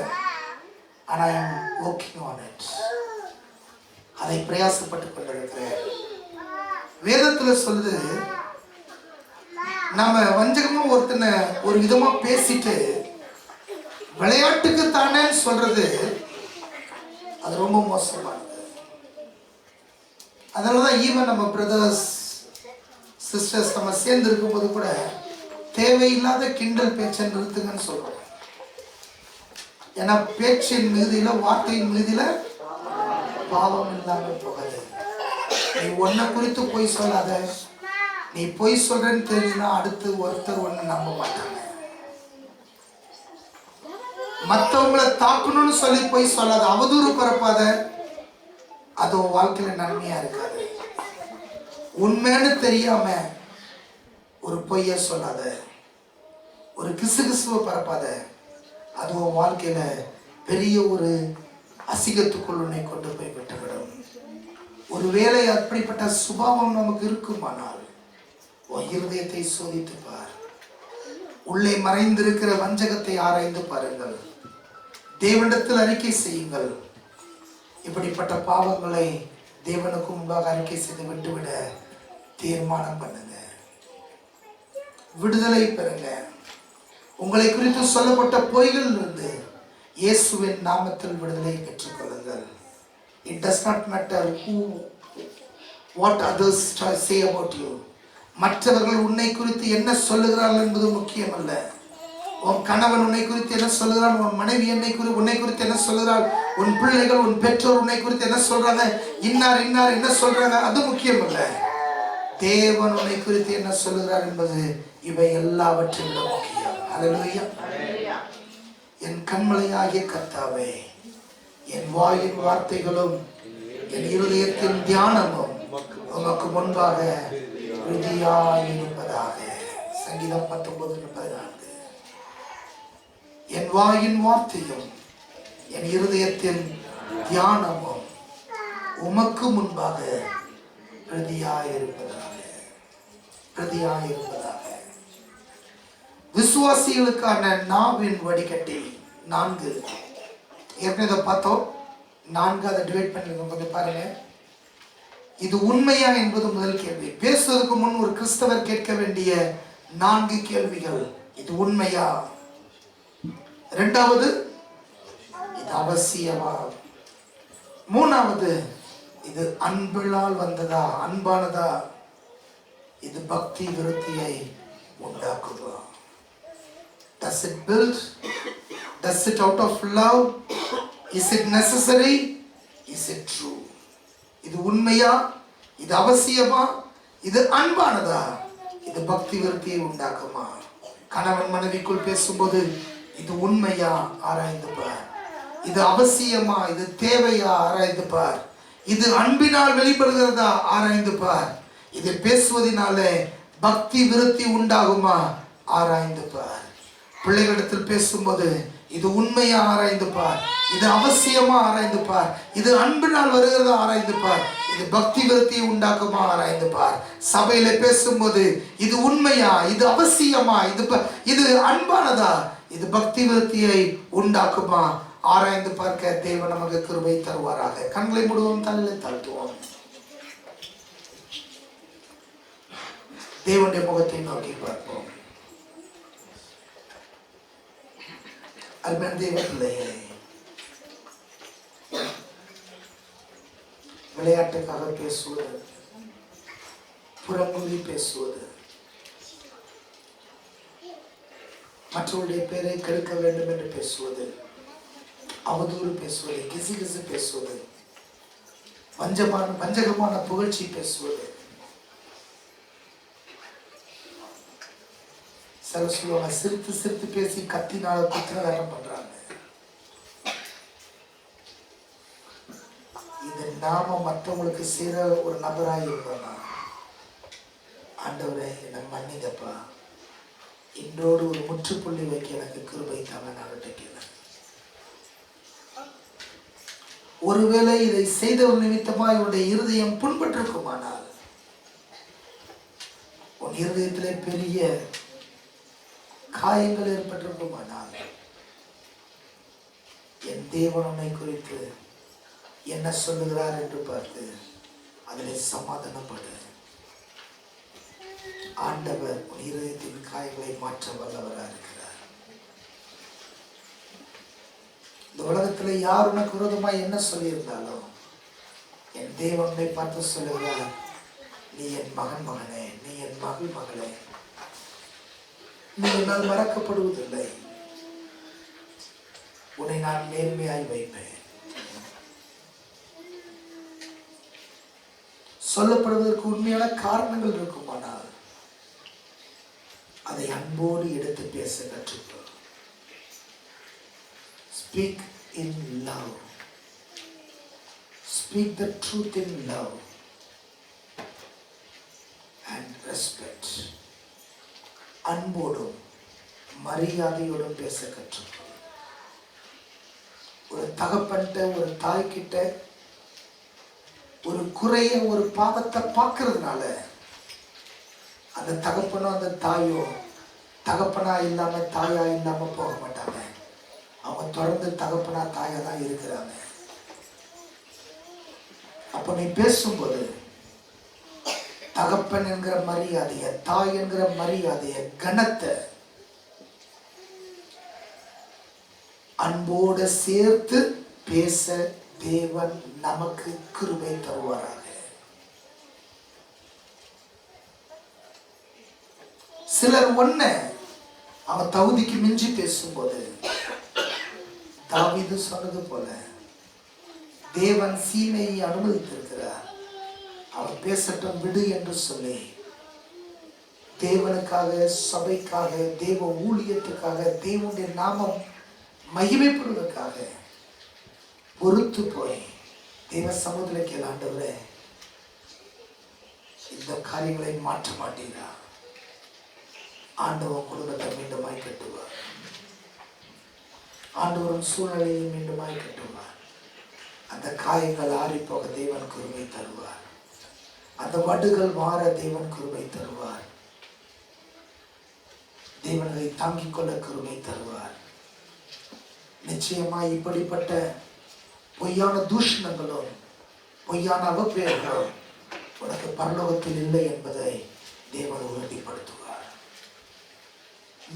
ஆனால் I am working on it. அதை பிரயாசப்பட்டு கொண்டிருக்கிறேன். வேதத்தில் சொல்லுது, நம்ம வஞ்சகமா ஒருத்தனை ஒரு விதமா பேசிட்டு விளையாட்டுக்கு தானே சொல்றது அது ரொம்ப மோசமானது. அதனாலதான் ஈவன் நம்ம பிரதர்ஸ் சிஸ்டர்ஸ் நம்ம சேர்ந்து இருக்கும்போது கூட தேவையில்லாத கிண்டல் பேச்சை நிறுத்துங்கன்னு சொல்றோம். ஏன்னா பேச்சின் மீதில, வார்த்தையின் மீதில பாவம் இல்லாமல் போகாது. நீ ஒன்ன குறித்து பொய் சொல்லாத. நீ பொய் சொல்றேன்னு தெரிஞ்சுன்னா அடுத்து ஒருத்தர் ஒண்ணு நம்ப மாட்டாங்க. மற்றவங்களை தாக்கணும்னு சொல்லி பொய் சொல்லாத, அவதூறு பரப்பாத, அது உன் வாழ்க்கையில நன்மையா இருக்காது. உண்மைன்னு தெரியாம ஒரு பொய்ய சொல்லாத, ஒரு கிசுகிசுவை பரப்பாத, அது உன் வாழ்க்கையில பெரிய ஒரு அசிங்கத்துக்குள் உன்னை கொண்டு போய் விட்டுவிடும். ஒருவேளை அப்படிப்பட்ட சுபாவம் நமக்கு இருக்குமானால் உன் இருதயத்தை சோதித்து பார். உள்ளே மறைந்திருக்கிற வஞ்சகத்தை ஆராய்ந்து பாருங்கள். தேவனிடத்தில் அறிக்கை செய்யுங்கள். இப்படிப்பட்ட பாவங்களை தேவனுக்கு முன்பாக அறிக்கை செய்து விட்டுவிட தீர்மானம் பண்ணுங்க. விடுதலை பெறுங்க. உங்களை குறித்து சொல்லப்பட்ட பொய்கள் இருந்து இயேசுவின் நாமத்தில் விடுதலை பெற்றுக் கொள்ளுங்கள். It does not matter what others say about you. மற்றவர்கள் உன்னை குறித்து என்ன சொல்லுகிறார்கள் என்பது முக்கியம் அல்ல. உன் கணவன் உன்னை குறித்து என்ன சொல்லுகிறான், உன் மனைவி உன்னை குறித்து என்ன சொல்லுகிறாள், உன் பிள்ளைகள், உன் பெற்றோர் உன்னை குறித்து என்ன சொல்றாங்க, இன்னார் என்ன சொல்றாங்க, அது முக்கியம் அல்ல. தேவன் உன்னை குறித்து என்ன சொல்லுகிறார் என்பது இவை எல்லாவற்றையும் விட முக்கியம். அல்லேலூயா. என் கண்மலையாகிய கர்த்தாவே, என் வாயின் வார்த்தைகளும் என் இருதயத்தின் தியானமும் உமக்கு முன்பாக உறுதியாயிருப்பதாக. சங்கீதம் 19:14. என் வாயின் வார்த்தையும் என் இருதயத்தின் தியானமும் உமக்கு முன்பாக பிரதியாயிருப்பதாக. விசுவாசிகளுக்கான நாவின் வடிகட்டி 4. ஏற்கனவே பார்த்தோம். 4 அதை டிவைட் பண்ணிருக்கோம், கொஞ்சம் பாருங்க. இது உண்மையா என்பது முதல் கேள்வி. பேசுவதற்கு முன் ஒரு கிறிஸ்தவர் கேட்க வேண்டிய 4 கேள்விகள். இது உண்மையா? 2வது, இது அவசியமா? 3வது, இது அன்பினால் வந்ததா, அன்பானதா? இது பக்தி விருத்தியை உண்டாக்குதா? Does it build? Does it out of love? Is it necessary? Is it true? இது உண்மையா? இது அவசியமா? இது அன்பானதா? இது பக்தி விருத்தியை உண்டாக்குமா? கணவன் மனைவிக்குள் பேசும்போது இது உண்மையா ஆராய்ந்து பார். இது அவசியமா? இது தேவையா ஆராய்ந்து பார். இது அன்பினால் வெளிப்படுகிறதா ஆராய்ந்து பார். இது பேசுவதனாலே பக்தி விருத்தி உண்டாகுமா ஆராய்ந்து பார். பிள்ளைகளிடத்தில் பேசும்போது இது உண்மையா ஆராய்ந்து பார். இது அவசியமா ஆராய்ந்து பார். இது அன்பினால் வருகிறதா ஆராய்ந்து பார். இது பக்தி விருத்தியை உண்டாக்குமா ஆராய்ந்து பார். சபையில பேசும்போது இது உண்மையா? இது அவசியமா? இது அன்பானதா? இது பக்தி விருத்தியை உண்டாக்குமா ஆராய்ந்து பார்க்க தேவன் நமக்கு கிருபை தருவாராக. கண்களை மூடுவோம், தலையில தாழ்த்துவோம். தேவனுடைய முகத்தை நோக்கி பார்ப்போம். அருமையான தேவ பிள்ளையே, விளையாட்டுக்காக பேசுவது, புறமொழி பேசுவது, மற்றவருடைய பேரை கெடுக்க வேண்டும் என்று பேசுவது, அவதூறு பேசுவது, கிசு பேசுவது, வஞ்சகமான புகழ்ச்சி பேசுவது, சில சொல்லுவாங்க சிரித்து பேசி கத்தினால குத்திரம் பண்றாங்க. இது நாம மற்றவங்களுக்கு சேர ஒரு நபராக இருந்தோம்னா, ஆண்டவரே என்னை மன்னிங்கப்பா, இன்றோடு ஒரு முற்றுப்புள்ளி வைக்க எனக்கு கிருபை தாங்க நான் கேட்கிறேன். ஒருவேளை இதை செய்த ஒரு நிமித்தமா இவருடைய இருதயம் புண்பட்டிருக்குமானால், உன் இருதயத்திலே பெரிய காயங்கள் ஏற்பட்டிருக்குமானால், என் தேவன் உன்னை குறித்து என்ன சொல்லுகிறார் என்று பார்த்து அதிலே சமாதானப்படு. ஆண்டவர் உன் இருதயத்தின் காயங்களை மாற்ற வல்லவராக இருக்கிறார். இந்த உலகத்துல யார் உனக்கு விரோதமாய் என்ன சொல்லியிருந்தாலும் என் தேவன் உன்னை பார்த்து சொல்லுகிறார், நீ என் மகன் மகனே, நீ என் மகள் மகளே, நீ என்னால் மறக்கப்படுவதில்லை, உன்னை நான் நேர்மையாய் வைப்பேன். சொல்லப்படுவதற்கு உண்மையான காரணங்கள் இருக்குமானால் அதை அன்போடு எடுத்து பேச கற்றுக்கொள். Speak in love. Speak the truth in love and respect. அன்போடும் மரியாதையோடும் பேச கற்றுக்கொள். ஒரு தகப்பன்கிட்ட, ஒரு தாய்கிட்ட ஒரு குறைய, ஒரு பாவத்தை பார்க்கறதுனால அந்த தகப்பனோ அந்த தாயோ தகப்பனா இல்லாம தாயா இல்லாம போக மாட்டாங்க. அவங்க தொடர்ந்து தகப்பனா தாயா தான் இருக்கிறாங்க. அப்ப நீ பேசும்போது தகப்பன் என்கிற மரியாதைய, தாய் என்கிற மரியாதைய, கனத்தை அன்போடு சேர்த்து பேச தேவன் நமக்கு கிருபை தருவாராக. சிலர் ஒன்ன அவன் தகுதிக்கு மிஞ்சி பேசும்போது தாவீது சொன்னது போல தேவன் சீமையை அனுமதித்திருக்கிறார், அவன் பேசட்டும் விடு என்று சொல்லி தேவனுக்காக, சபைக்காக, தேவ ஊழியத்துக்காக, தேவனுடைய நாமம் மகிமைப்படுவதற்காக பொறுத்து போய் தேவ சமூகத்தில் கேளாண்டவரே, இந்த காரியங்களை மாற்ற மாட்டீரா? ஆண்டவன் குடும்பத்தை மீண்டுமாய் கட்டுவார். ஆண்டவரும் சூழ்நிலையை மீண்டுமாய் கட்டுவார். அந்த காயங்கள் ஆறிப்போக தேவன் கிருபை தருவார். அந்த வடுகள் மாற தேவன் கிருபை தருவார். தேவனை தாங்கிக் கொள்ள கிருபை தருவார். நிச்சயமா இப்படிப்பட்ட பொய்யான தூஷணங்களும் பொய்யான அவப்பெயர்களும் உனக்கு பரலோகத்தில் இல்லை என்பதை தேவன் உறுதிப்படுத்துவார்.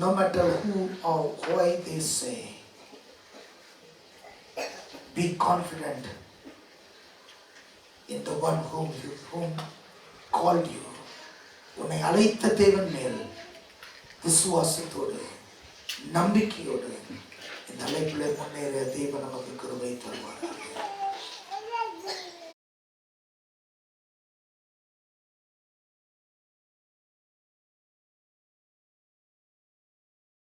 No matter who or why they say, be confident in the one whom called you. உன்னை அழைத்த தேவன் மேல் விசுவாசத்தோடு, நம்பிக்கையோடு இந்த அழைப்பிலே முன்னேற தேவன் நமக்கு கிருபை தருவார்.